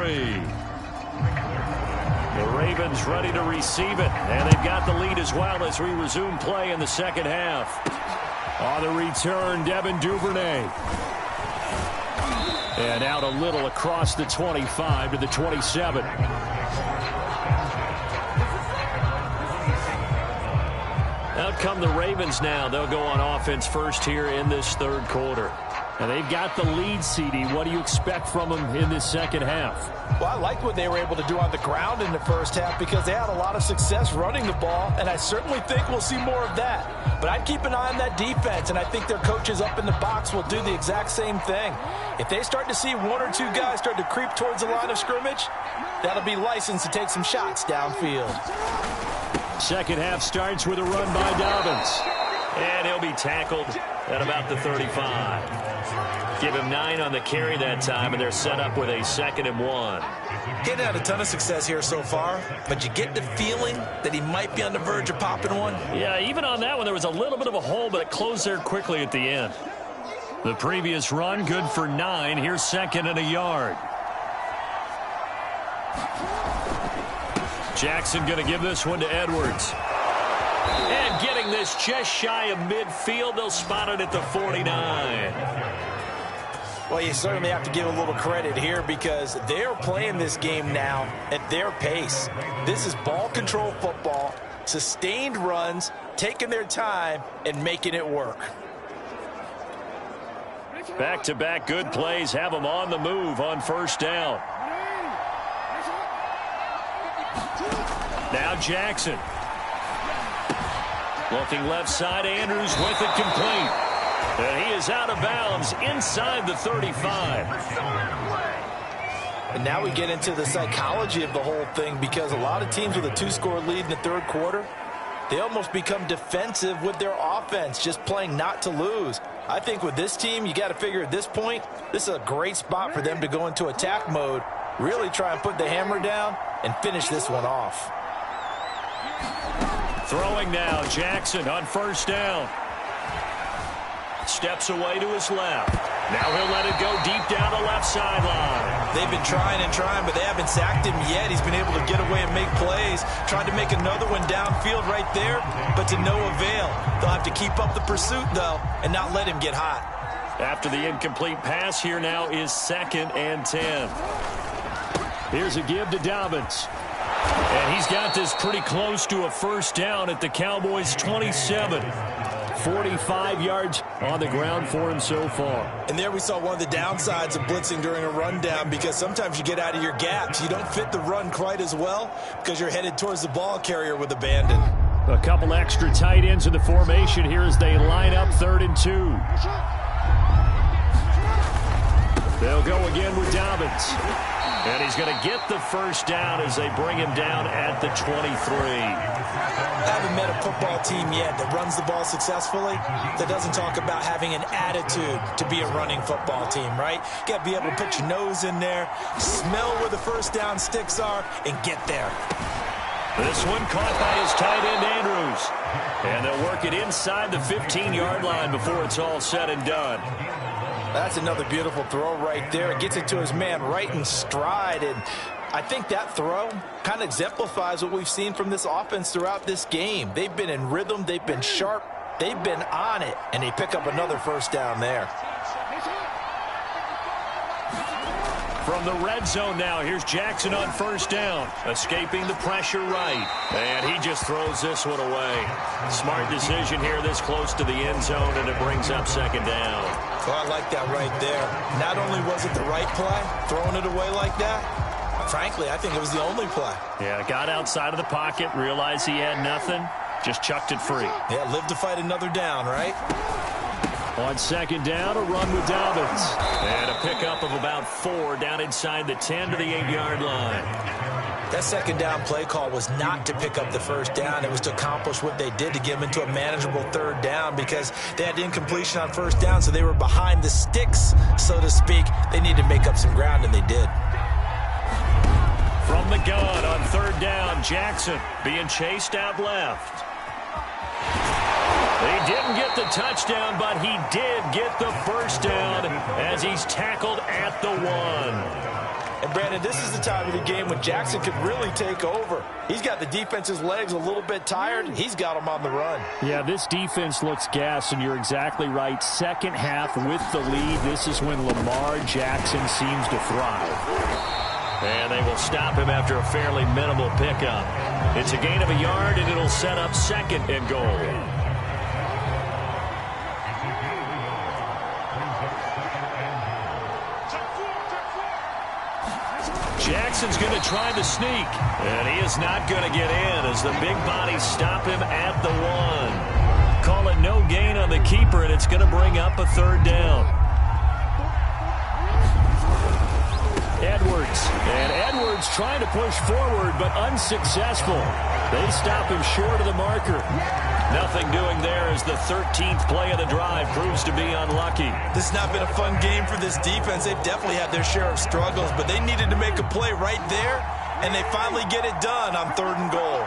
The Ravens ready to receive it, and they've got the lead as well as we resume play in the second half. On the return, Devin Duvernay. And out a little across the 25 to the 27. Out come the Ravens now. They'll go on offense first here in this third quarter. And they've got the lead, CD. What do you expect from them in this second half? Well, I liked what they were able to do on the ground in the first half because they had a lot of success running the ball, and I certainly think we'll see more of that. But I'd keep an eye on that defense, and I think their coaches up in the box will do the exact same thing. If they start to see 1 or 2 guys start to creep towards the line of scrimmage, that'll be licensed to take some shots downfield. Second half starts with a run by Dobbins. And he'll be tackled at about the 35. Give him 9 on the carry that time, and they're set up with a 2nd and 1. He hadn't had a ton of success here so far, but you get the feeling that he might be on the verge of popping one. Yeah, even on that one, there was a little bit of a hole, but it closed there quickly at the end. The previous run, good for 9. Here's 2nd and a yard. Jackson going to give this one to Edwards. And getting this just shy of midfield. They'll spot it at the 49. Well, you certainly have to give a little credit here because they're playing this game now at their pace. This is ball control football, sustained runs, taking their time, and making it work. Back-to-back good plays have them on the move on first down. Now Jackson. Looking left side, Andrews with it complete. And he is out of bounds inside the 35. And now we get into the psychology of the whole thing because a lot of teams with a 2-score lead in the third quarter, they almost become defensive with their offense, just playing not to lose. I think with this team, you got to figure at this point, this is a great spot for them to go into attack mode, really try and put the hammer down and finish this one off. Throwing now, Jackson on first down. Steps away to his left. Now he'll let it go deep down the left sideline. They've been trying and trying, but they haven't sacked him yet. He's been able to get away and make plays. Tried to make another one downfield right there, but to no avail. They'll have to keep up the pursuit, though, and not let him get hot. After the incomplete pass, here now is 2nd and 10. Here's a give to Dobbins. And he's got this pretty close to a first down at the Cowboys' 27. 45 yards on the ground for him so far. And there we saw one of the downsides of blitzing during a rundown because sometimes you get out of your gaps. You don't fit the run quite as well because you're headed towards the ball carrier with abandon. A couple extra tight ends in the formation here as they line up 3rd and 2. They'll go again with Dobbins. And he's going to get the first down as they bring him down at the 23. I haven't met a football team yet that runs the ball successfully that doesn't talk about having an attitude to be a running football team, right? You got to be able to put your nose in there, smell where the first down sticks are, and get there. This one caught by his tight end, Andrews. And they'll work it inside the 15-yard line before it's all said and done. That's another beautiful throw right there. It gets it to his man right in stride, and I think that throw kind of exemplifies what we've seen from this offense throughout this game. They've been in rhythm, they've been sharp, they've been on it, and they pick up another first down there. From the red zone now, here's Jackson on first down, escaping the pressure right. And he just throws this one away. Smart decision here this close to the end zone, and it brings up second down. Oh, I like that right there. Not only was it the right play, throwing it away like that, frankly, I think it was the only play. Yeah, got outside of the pocket, realized he had nothing, just chucked it free. Yeah, live to fight another down, right? On second down, a run with Dobbins. And a pickup of about 4 down inside the 10 to the 8-yard line. That second down play call was not to pick up the first down. It was to accomplish what they did to get them into a manageable 3rd down because they had incompletion on first down, so they were behind the sticks, so to speak. They needed to make up some ground, and they did. From the gun on 3rd down, Jackson being chased out left. He didn't get the touchdown, but he did get the first down as he's tackled at the 1. And, Brandon, this is the time of the game when Jackson could really take over. He's got the defense's legs a little bit tired. He's got them on the run. Yeah, this defense looks gassed, and you're exactly right. Second half with the lead, this is when Lamar Jackson seems to thrive. And they will stop him after a fairly minimal pickup. It's a gain of a yard, and it'll set up 2nd and goal. Jackson's going to try the sneak, and he is not going to get in as the big bodies stop him at the 1. Call it no gain on the keeper, and it's going to bring up a 3rd down. Edwards trying to push forward, but unsuccessful. They stop him short of the marker. Nothing doing there as the 13th play of the drive proves to be unlucky. This has not been a fun game for this defense. They've definitely had their share of struggles, but they needed to make a play right there, and they finally get it done on 3rd and goal.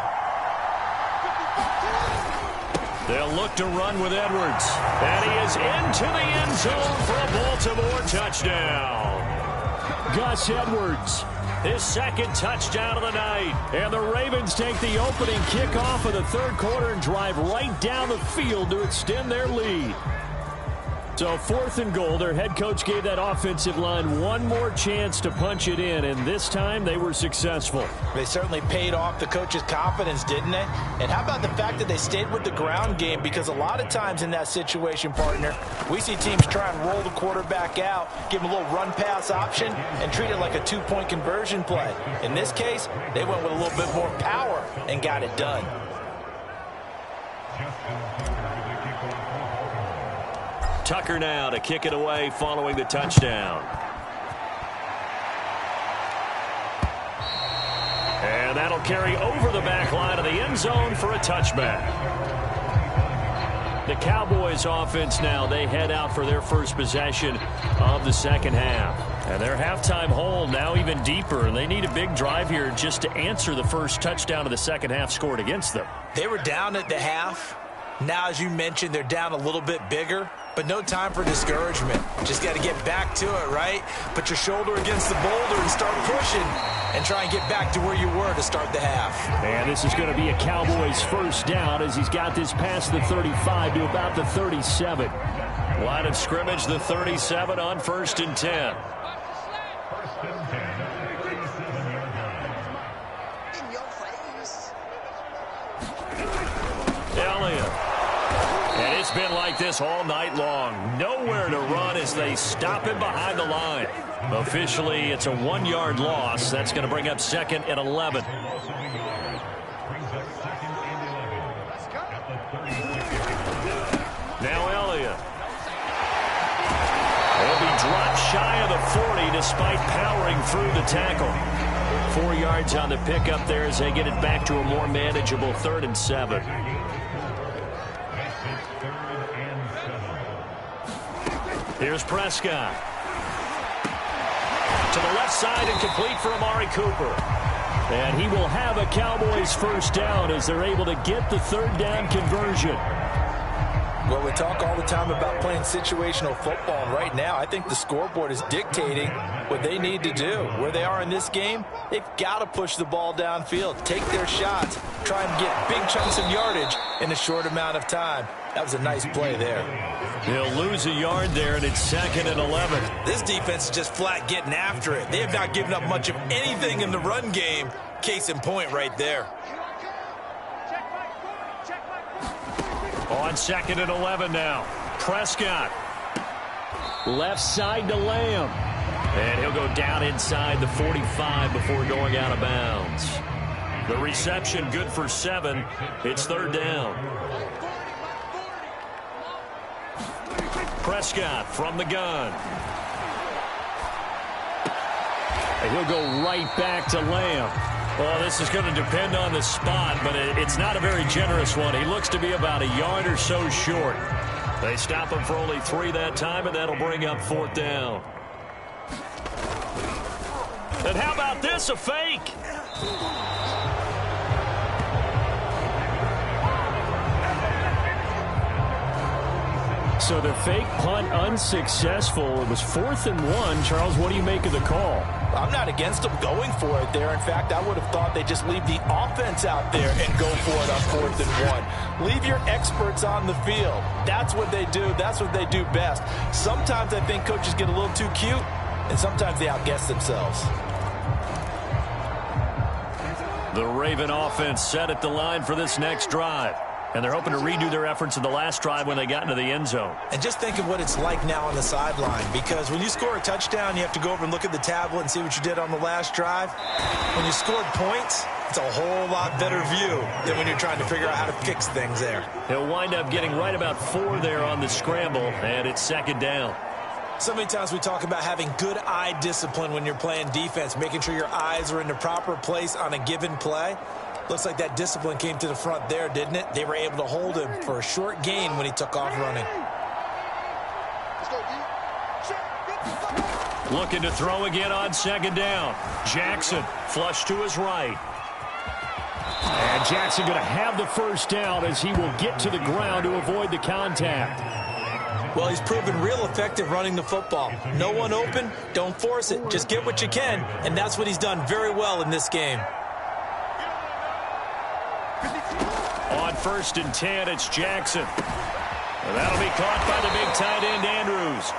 They'll look to run with Edwards, and he is into the end zone for a Baltimore touchdown. Gus Edwards, his 2nd touchdown of the night. And the Ravens take the opening kickoff of the 3rd quarter and drive right down the field to extend their lead. So 4th and goal, their head coach gave that offensive line one more chance to punch it in, and this time they were successful. They certainly paid off the coach's confidence, didn't they? And how about the fact that they stayed with the ground game? Because a lot of times in that situation, partner, we see teams try and roll the quarterback out, give him a little run-pass option, and treat it like a 2-point conversion play. In this case, they went with a little bit more power and got it done. Tucker now to kick it away following the touchdown. And that'll carry over the back line of the end zone for a touchback. The Cowboys offense now, they head out for their first possession of the 2nd half. And their halftime hole now even deeper. And they need a big drive here just to answer the first touchdown of the 2nd half scored against them. They were down at the half. Now, as you mentioned, they're down a little bit bigger. But no time for discouragement. Just got to get back to it, right? Put your shoulder against the boulder and start pushing and try and get back to where you were to start the half. And this is going to be a Cowboys first down as he's got this past the 35 to about the 37. Line of scrimmage, the 37 on 1st and 10. Elliott. And it's been like this all night long. Nowhere to run as they stop him behind the line. Officially, it's a 1-yard loss. That's going to bring up 2nd and 11. Now Elliott. He'll be dropped shy of the 40 despite powering through the tackle. 4 yards on the pickup there as they get it back to a more manageable 3rd and 7. Here's Prescott. To the left side and complete for Amari Cooper. And he will have a Cowboys first down as they're able to get the 3rd down conversion. Well, we talk all the time about playing situational football, and right now I think the scoreboard is dictating what they need to do. Where they are in this game, they've got to push the ball downfield, take their shots, try and get big chunks of yardage in a short amount of time. That was a nice play there. He'll lose a yard there, and it's 2nd and 11. This defense is just flat getting after it. They have not given up much of anything in the run game. Case in point right there. On 2nd and 11 now. Prescott. Left side to Lamb. And he'll go down inside the 45 before going out of bounds. The reception good for 7. It's 3rd down. Prescott from the gun. And he'll go right back to Lamb. Well, this is going to depend on the spot, but it's not a very generous one. He looks to be about a yard or so short. They stop him for only 3 that time, and that'll bring up 4th down. And how about this, a fake? So the fake punt unsuccessful. It was 4th and 1. Charles, what do you make of the call? I'm not against them going for it there. In fact, I would have thought they just leave the offense out there and go for it on 4th and 1. Leave your experts on the field. That's what they do. That's what they do best. Sometimes I think coaches get a little too cute, and sometimes they outguess themselves. The Raven offense set at the line for this next drive. And they're hoping to redo their efforts in the last drive when they got into the end zone. And just think of what it's like now on the sideline, because when you score a touchdown, you have to go over and look at the tablet and see what you did on the last drive. When you scored points, it's a whole lot better view than when you're trying to figure out how to fix things there. He'll wind up getting right about 4 there on the scramble, and it's 2nd down. So many times we talk about having good eye discipline when you're playing defense, making sure your eyes are in the proper place on a given play. Looks like that discipline came to the front there, didn't it? They were able to hold him for a short gain when he took off running. Looking to throw again on 2nd down. Jackson flush to his right. And Jackson going to have the first down as he will get to the ground to avoid the contact. Well, he's proven real effective running the football. No one open, don't force it. Just get what you can, and that's what he's done very well in this game. On 1st and 10, it's Jackson. And that'll be caught by the big tight end, Andrews.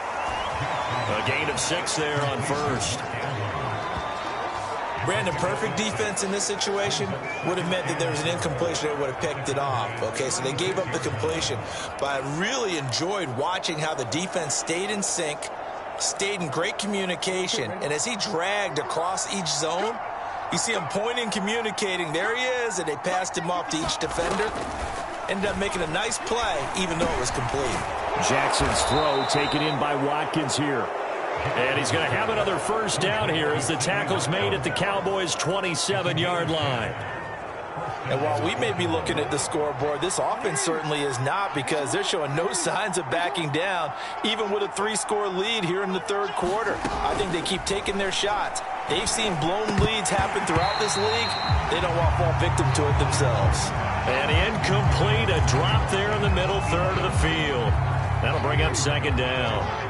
A gain of 6 there on 1st. Brandon, perfect defense in this situation would have meant that there was an incompletion. They would have picked it off. Okay, so they gave up the completion. But I really enjoyed watching how the defense stayed in sync, stayed in great communication. And as he dragged across each zone, you see him pointing, communicating. There he is, and they passed him off to each defender. Ended up making a nice play, even though it was complete. Jackson's throw taken in by Watkins here. And he's going to have another first down here as the tackle's made at the Cowboys' 27-yard line. And while we may be looking at the scoreboard, this offense certainly is not, because they're showing no signs of backing down, even with a 3-score lead here in the 3rd quarter. I think they keep taking their shots. They've seen blown leads happen throughout this league. They don't want to fall victim to it themselves. And incomplete, a drop there in the middle 3rd of the field. That'll bring up 2nd down.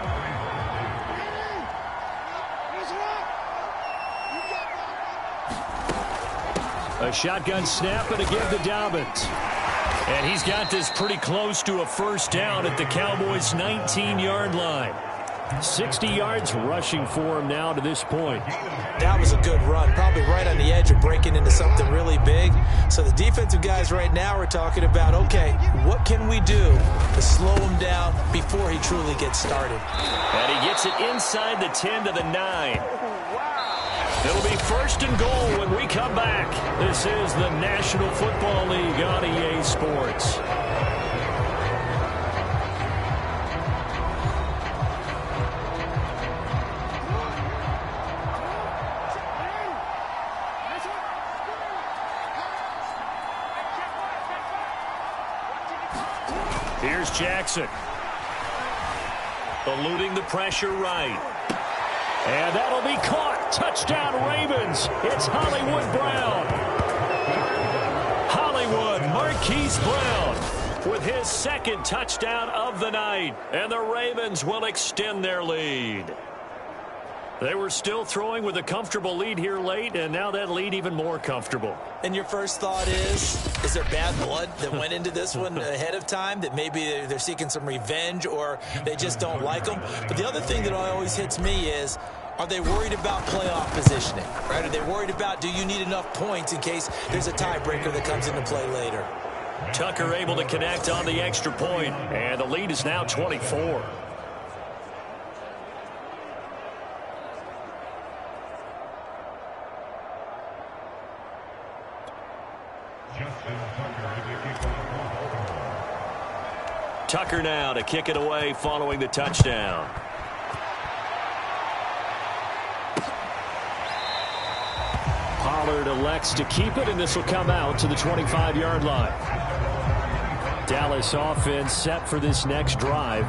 A shotgun snap and again to Dobbins. And he's got this pretty close to a first down at the Cowboys' 19-yard line. 60 yards rushing for him now to this point. That was a good run, probably right on the edge of breaking into something really big. So the defensive guys right now are talking about, okay, what can we do to slow him down before he truly gets started? And he gets it inside the 10 to the 9. It'll be 1st and goal when we come back. This is the National Football League on EA Sports. Here's Jackson. Eluding the pressure right. And that'll be caught. Touchdown Ravens. It's Hollywood Brown. Hollywood Marquise Brown with his second touchdown of the night. And the Ravens will extend their lead. They were still throwing with a comfortable lead here late, and now that lead even more comfortable. And your first thought is there bad blood that went into this one ahead of time, that maybe they're seeking some revenge or they just don't like them? But the other thing that always hits me is, are they worried about playoff positioning? Right? Are they worried about, do you need enough points in case there's a tiebreaker that comes into play later? Tucker able to connect on the extra point, and the lead is now 24. Tucker now to kick it away following the touchdown. Pollard elects to keep it, and this will come out to the 25-yard line. Dallas offense set for this next drive.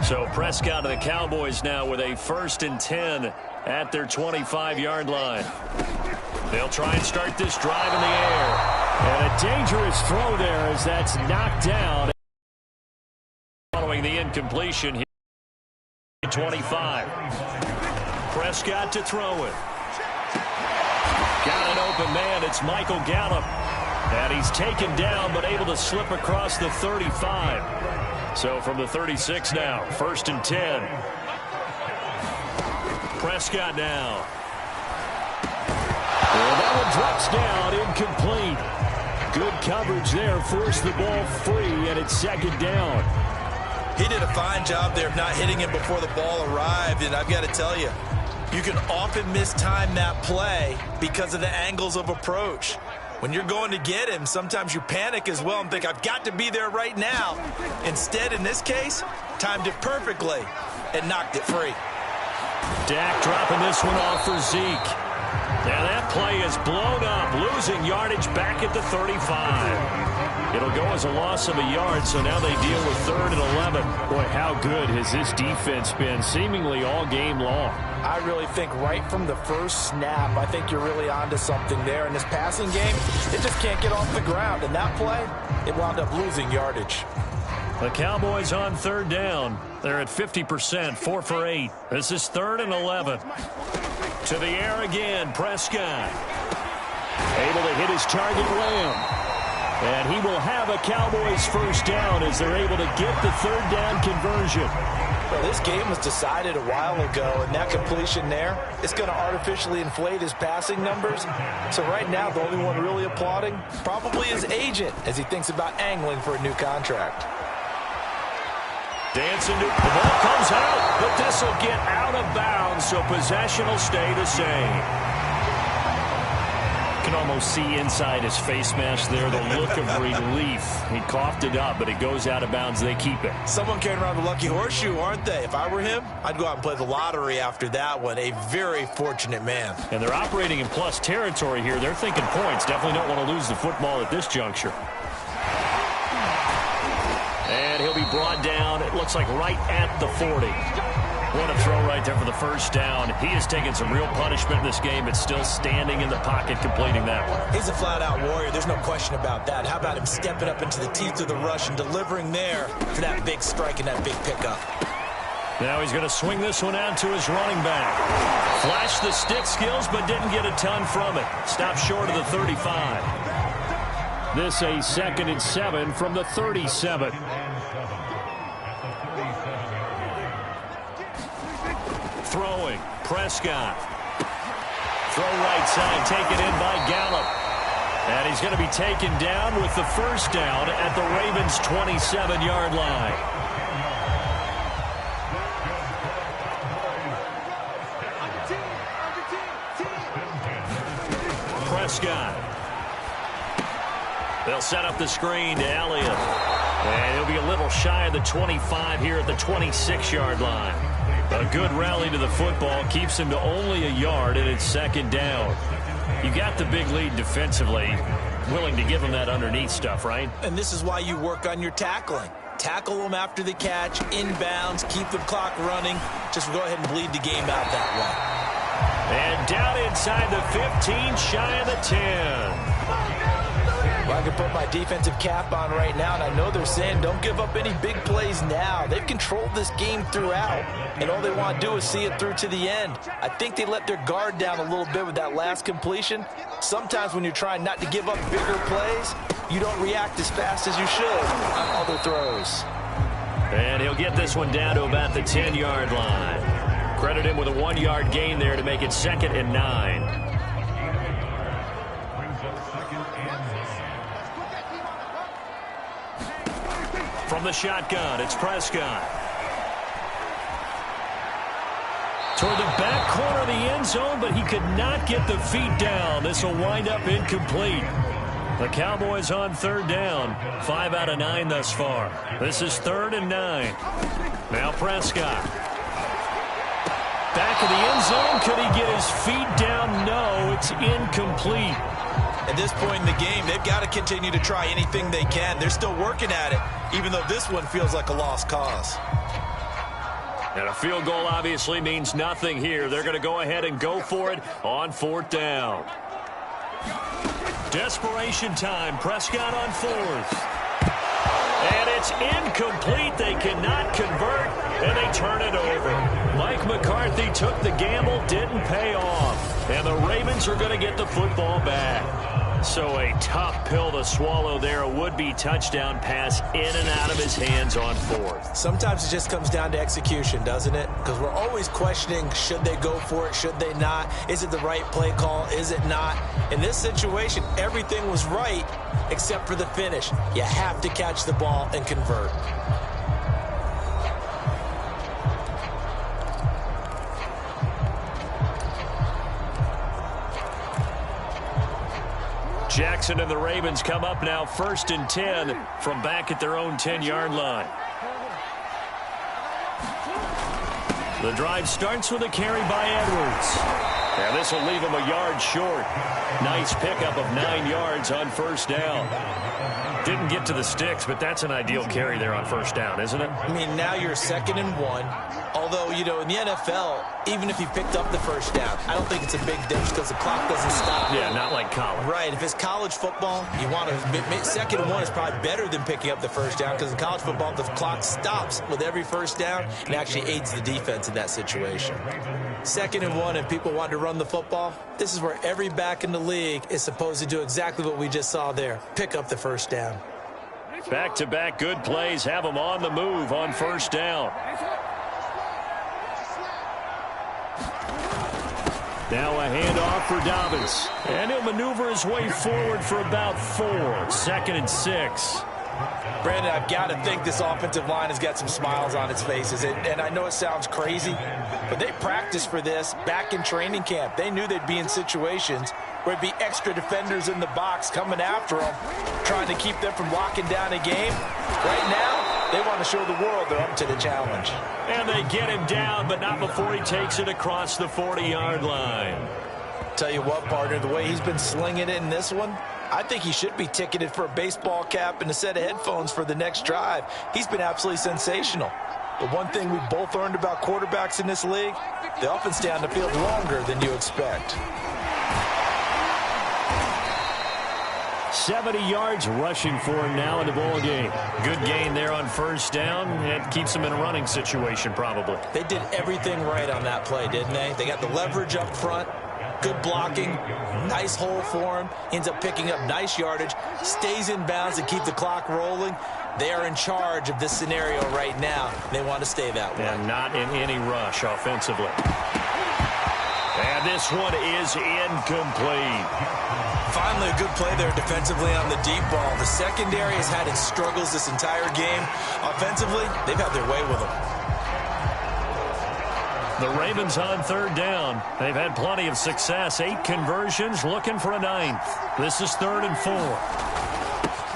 So Prescott and the Cowboys now with a 1st and 10 at their 25-yard line. They'll try and start this drive in the air. And a dangerous throw there as that's knocked down. Following the incompletion here. 25. Prescott to throw it. Got an open man. It's Michael Gallup. And he's taken down but able to slip across the 35. So from the 36 now, 1st and 10. Prescott now. And that one drops down, incomplete. Good coverage there, forced the ball free, and it's 2nd down. He did a fine job there of not hitting him before the ball arrived, and I've got to tell you, you can often mistime that play because of the angles of approach. When you're going to get him, sometimes you panic as well and think, I've got to be there right now. Instead, in this case, timed it perfectly and knocked it free. Dak dropping this one off for Zeke. Now that play is blown up, losing yardage back at the 35. It'll go as a loss of a yard, so now they deal with 3rd and 11. Boy, how good has this defense been seemingly all game long? I really think right from the first snap, I think you're really onto something there. In this passing game, it just can't get off the ground. And that play, it wound up losing yardage. The Cowboys on 3rd down. They're at 50%, 4 for 8. This is 3rd and 11. To the air again, Prescott. Able to hit his target, Lamb. And he will have a Cowboys 1st down as they're able to get the 3rd down conversion. Well, this game was decided a while ago, and that completion there is going to artificially inflate his passing numbers. So right now, the only one really applauding probably his agent as he thinks about angling for a new contract. Dancing, the ball comes out, but this will get out of bounds, so possession will stay the same. You can almost see inside his face mask there the look of relief. He coughed it up, but it goes out of bounds. They keep it. Someone carrying around the lucky horseshoe, aren't they? If I were him, I'd go out and play the lottery after that one. A very fortunate man. And they're operating in plus territory here. They're thinking points. Definitely don't want to lose the football at this juncture. And he'll be brought down, it looks like right at the 40. What a throw right there for the 1st down. He has taken some real punishment in this game, but still standing in the pocket completing that one. He's a flat-out warrior. There's no question about that. How about him stepping up into the teeth of the rush and delivering there for that big strike and that big pickup. Now he's going to swing this one out to his running back. Flashed the stick skills, but didn't get a ton from it. Stopped short of the 35. This a 2nd and 7 from the 37. Throwing, Prescott. Throw right side, taken in by Gallup. And he's going to be taken down with the 1st down at the Ravens' 27-yard line. Prescott. They'll set up the screen to Elliott. And he'll be a little shy of the 25 here at the 26-yard line. A good rally to the football keeps him to only a yard, and it's second down. You got the big lead defensively, willing to give him that underneath stuff, right? And this is why you work on your tackling. Tackle them after the catch, inbounds, keep the clock running. Just go ahead and bleed the game out that way. And down inside the 15, shy of the 10. Well, I can put my defensive cap on right now, and I know they're saying don't give up any big plays now. They've controlled this game throughout, and all they want to do is see it through to the end. I think they let their guard down a little bit with that last completion. Sometimes when you're trying not to give up bigger plays, you don't react as fast as you should on other throws. And he'll get this one down to about the 10-yard line. Credit him with a 1-yard gain there to make it 2nd and 9. From the shotgun, it's Prescott. Toward the back corner of the end zone, but he could not get the feet down. This will wind up incomplete. The Cowboys on 3rd down. 5 out of 9 thus far. This is 3rd and 9. Now Prescott. Back of the end zone. Could he get his feet down? No, it's incomplete. At this point in the game, they've got to continue to try anything they can. They're still working at it, even though this one feels like a lost cause. And a field goal obviously means nothing here. They're going to go ahead and go for it on 4th down. Desperation time. Prescott on 4th. And it's incomplete. They cannot convert, and they turn it over. Mike McCarthy took the gamble, didn't pay off. And the Ravens are going to get the football back. So a tough pill to swallow there. A would-be touchdown pass in and out of his hands on 4th. Sometimes it just comes down to execution, doesn't it? Because we're always questioning, should they go for it, should they not? Is it the right play call, is it not? In this situation, everything was right except for the finish. You have to catch the ball and convert. Jackson and the Ravens come up now 1st and 10 from back at their own 10-yard line. The drive starts with a carry by Edwards. And this will leave him a yard short. Nice pickup of 9 yards on 1st down. Didn't get to the sticks, but that's an ideal carry there on 1st down, isn't it? I mean, now you're 2nd and 1. Although, you know, in the NFL, even if you picked up the 1st down, I don't think it's a big difference because the clock doesn't stop. Yeah, not like college. Right. If it's college football, you want to 2nd and 1 is probably better than picking up the 1st down because in college football, the clock stops with every 1st down and actually aids the defense in that situation. 2nd and 1 and people want to run the football. This is where every back in the league is supposed to do exactly what we just saw there. Pick up the 1st down. Back-to-back good plays have them on the move on 1st down. Now a handoff for Dobbins. And he'll maneuver his way forward for about 4. 2nd and 6. Brandon, I've got to think this offensive line has got some smiles on its faces. And I know it sounds crazy, but they practiced for this back in training camp. They knew they'd be in situations where it'd be extra defenders in the box coming after them, trying to keep them from locking down a game. Right now, they want to show the world they're up to the challenge. And they get him down, but not before he takes it across the 40-yard line. Tell you what, partner, the way he's been slinging it in this one, I think he should be ticketed for a baseball cap and a set of headphones for the next drive. He's been absolutely sensational. But one thing we both learned about quarterbacks in this league, they often stay on the field longer than you expect. 70 yards rushing for him now in the ball game. Good gain there on 1st down. It keeps him in a running situation probably. They did everything right on that play, didn't they? They got the leverage up front. Good blocking, nice hole for him, ends up picking up nice yardage, stays in bounds to keep the clock rolling. They are in charge of this scenario right now. They want to stay that way. And not in any rush offensively. And this one is incomplete. Finally, a good play there defensively on the deep ball. The secondary has had its struggles this entire game. Offensively, they've had their way with them. The Ravens on 3rd down. They've had plenty of success. 8 conversions, looking for a 9th. This is 3rd and 4.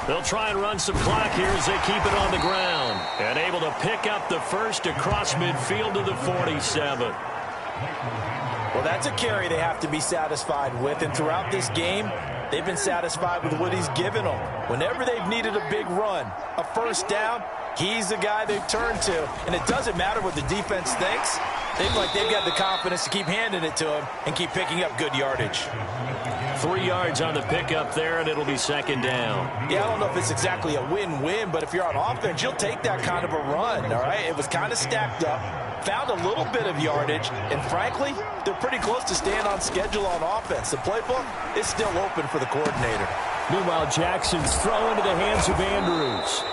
They'll try and run some clock here as they keep it on the ground. And able to pick up the first across midfield to the 47. Well, that's a carry they have to be satisfied with. And throughout this game, they've been satisfied with what he's given them. Whenever they've needed a big run, a first down, he's the guy they've turned to. And it doesn't matter what the defense thinks. They feel like they've got the confidence to keep handing it to him and keep picking up good yardage. 3 yards on the pickup there, and it'll be second down. Yeah, I don't know if it's exactly a win-win, but if you're on offense, you'll take that kind of a run, all right? It was kind of stacked up, found a little bit of yardage, and frankly, they're pretty close to staying on schedule on offense. The playbook is still open for the coordinator. Meanwhile, Jackson's throw into the hands of Andrews.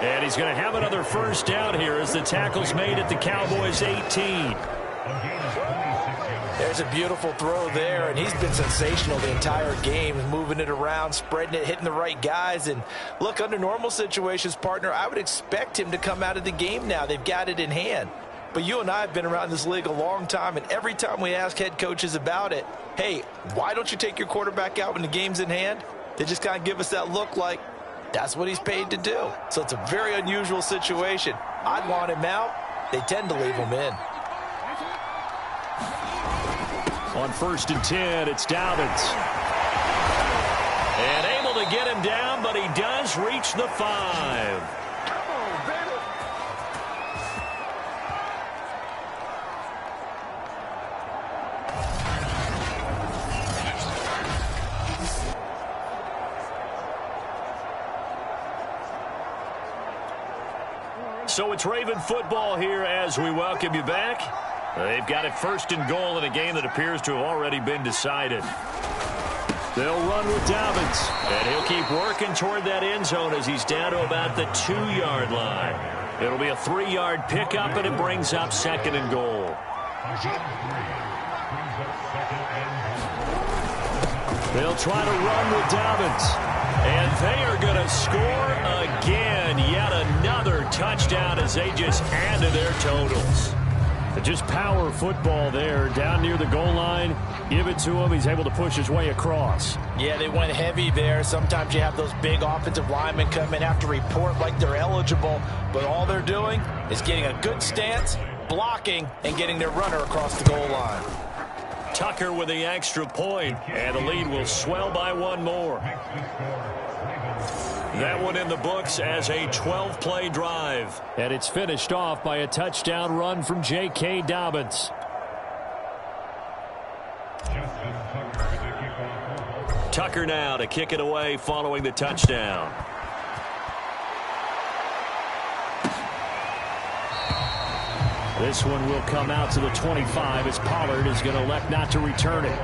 And he's going to have another first down here as the tackle's made at the Cowboys' 18. There's a beautiful throw there, and he's been sensational the entire game, moving it around, spreading it, hitting the right guys. And look, under normal situations, partner, I would expect him to come out of the game now. They've got it in hand. But you and I have been around this league a long time, and every time we ask head coaches about it, hey, why don't you take your quarterback out when the game's in hand? They just kind of give us that look like that's what he's paid to do. So it's a very unusual situation. I'd want him out. They tend to leave him in. On 1st and 10, it's Dobbins. And able to get him down, but he does reach the 5. So it's Raven football here as we welcome you back. They've got it 1st and goal in a game that appears to have already been decided. They'll run with Dobbins, and he'll keep working toward that end zone as he's down to about the 2-yard line. It'll be a 3-yard pickup, and it brings up 2nd and goal. They'll try to run with Dobbins, and they are going to score again. Yet another touchdown as they just add to their totals. Just power football there, down near the goal line. Give it to him. He's able to push his way across. Yeah, they went heavy there. Sometimes you have those big offensive linemen come in, have to report like they're eligible, but all they're doing is getting a good stance, blocking, and getting their runner across the goal line. Tucker with the extra point, and the lead will swell by 1 more. That one in the books as a 12-play drive. And it's finished off by a touchdown run from J.K. Dobbins. Tucker now to kick it away following the touchdown. This one will come out to the 25 as Pollard is going to elect not to return it.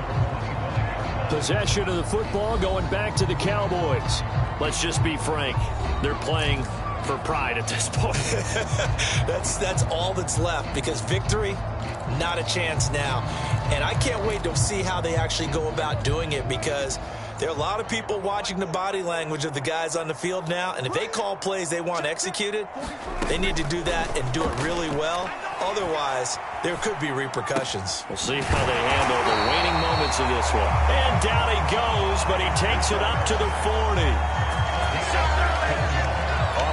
Possession of the football going back to the Cowboys. Let's just be frank. They're playing for pride at this point. That's all that's left, because victory, not a chance now. And I can't wait to see how they actually go about doing it, because there are a lot of people watching the body language of the guys on the field now, and if they call plays they want executed, they need to do that and do it really well. Otherwise, there could be repercussions. We'll see how they handle the waning moments of this one. And down he goes, but he takes it up to the 40.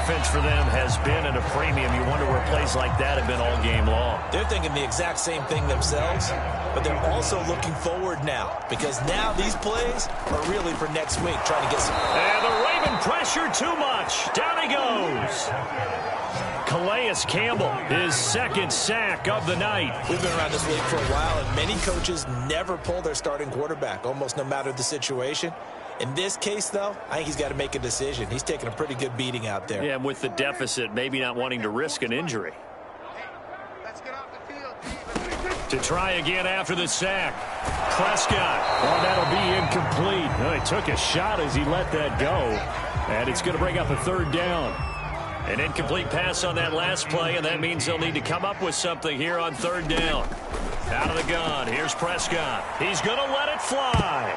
Offense for them has been at a premium. You wonder where plays like that have been all game long. They're thinking the exact same thing themselves, but they're also looking forward now, because now these plays are really for next week, trying to get some. And the Raven pressure too much. Down he goes. Calais Campbell, his 2nd sack of the night. We've been around this league for a while, and many coaches never pull their starting quarterback, almost no matter the situation. In this case, though, I think he's got to make a decision. He's taking a pretty good beating out there. Yeah, with the deficit, maybe not wanting to risk an injury. To try again after the sack. Prescott. Oh, that'll be incomplete. Well, he took a shot as he let that go. And it's going to bring up a 3rd down. An incomplete pass on that last play, and that means they'll need to come up with something here on 3rd down. Out of the gun, here's Prescott. He's going to let it fly.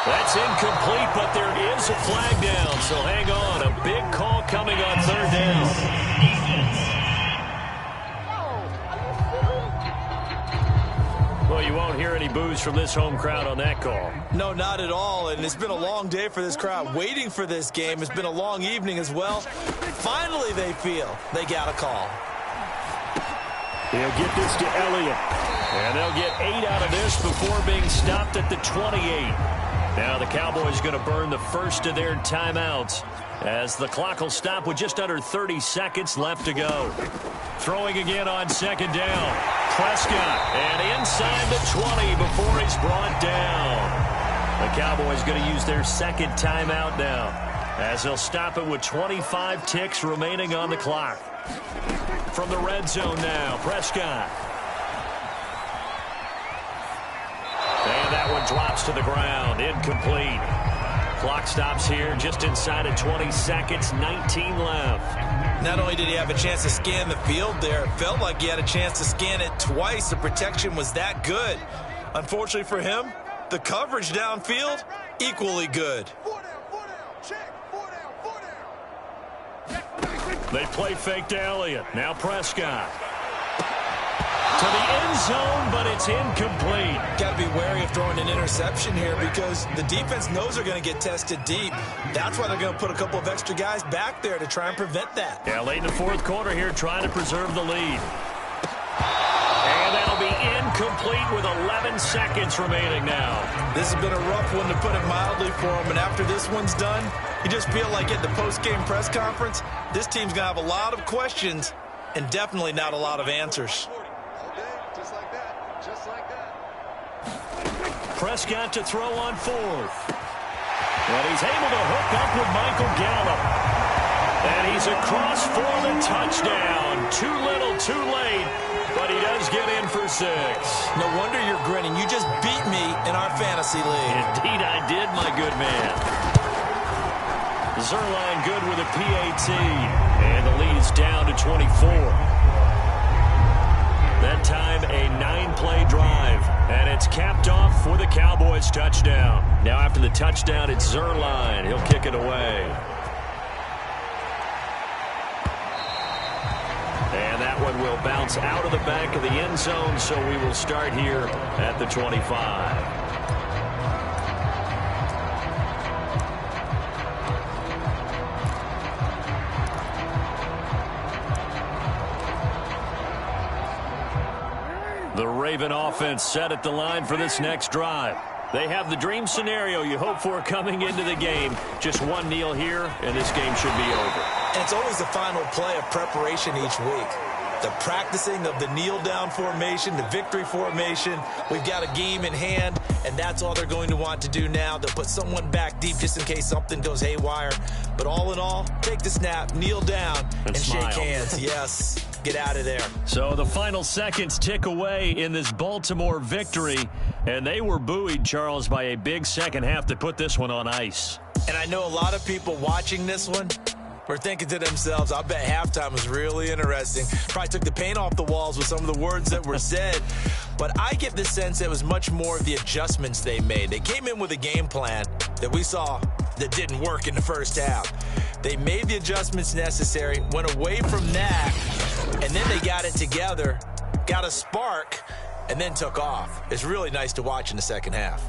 That's incomplete, but there is a flag down, so hang on. A big call coming on 3rd down. Well, you won't hear any boos from this home crowd on that call. No, not at all, and it's been a long day for this crowd waiting for this game. It's been a long evening as well. Finally, they feel they got a call. They'll get this to Elliott, and they'll get 8 out of this before being stopped at the 28. Now the Cowboys going to burn the first of their timeouts as the clock will stop with just under 30 seconds left to go. Throwing again on second down. Prescott, and inside the 20 before he's brought down. The Cowboys going to use their second timeout now as they'll stop it with 25 ticks remaining on the clock. From the red zone now, Prescott. And that one drops to the ground, incomplete. Clock stops here just inside of 20 seconds, 19 left. Not only did he have a chance to scan the field there, it felt like he had a chance to scan it twice. The protection was that good. Unfortunately for him, the coverage downfield, equally good. They play fake to Elliott. Now Prescott. To the end zone, but it's incomplete. Got to be wary of throwing an interception here because the defense knows they're going to get tested deep. That's why they're going to put a couple of extra guys back there to try and prevent that. Yeah, late in the fourth quarter here, trying to preserve the lead. And that'll be incomplete with 11 seconds remaining now. This has been a rough one, to put it mildly, for them. And after this one's done, you just feel like at the post-game press conference, this team's going to have a lot of questions and definitely not a lot of answers. Prescott to throw on fourth. And he's able to hook up with Michael Gallup. And he's across for the touchdown. Too little, too late, but he does get in for 6. No wonder you're grinning. You just beat me in our fantasy league. Indeed I did, my good man. Zerline good with a PAT. And the lead's down to 24. That time, a 9-play drive. And it's capped off with a Cowboys touchdown. Now after the touchdown, it's Zerline. He'll kick it away. And that one will bounce out of the back of the end zone, so we will start here at the 25. The Raven offense set at the line for this next drive. They have the dream scenario you hope for coming into the game. Just one kneel here, and this game should be over. And it's always the final play of preparation each week. The practicing of the kneel-down formation, the victory formation. We've got a game in hand, and that's all they're going to want to do now. They'll put someone back deep just in case something goes haywire. But all in all, take the snap, kneel down, and shake hands. Yes. Get out of there. So the final seconds tick away in this Baltimore victory, and they were buoyed, Charles, by a big second half to put this one on ice. And I know a lot of people watching this one were thinking to themselves, I bet halftime was really interesting. Probably took the paint off the walls with some of the words that were said. But I get the sense it was much more of the adjustments they made. They came in with a game plan that we saw that didn't work in the first half. They made the adjustments necessary, went away from that, and then they got it together, got a spark, and then took off. It's really nice to watch in the second half.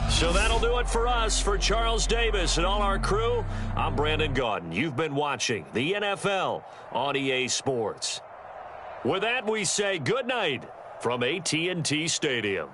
So that'll do it for us. For Charles Davis and all our crew, I'm Brandon Gaudin. You've been watching the NFL on EA Sports. With that, we say good night from AT&T Stadium.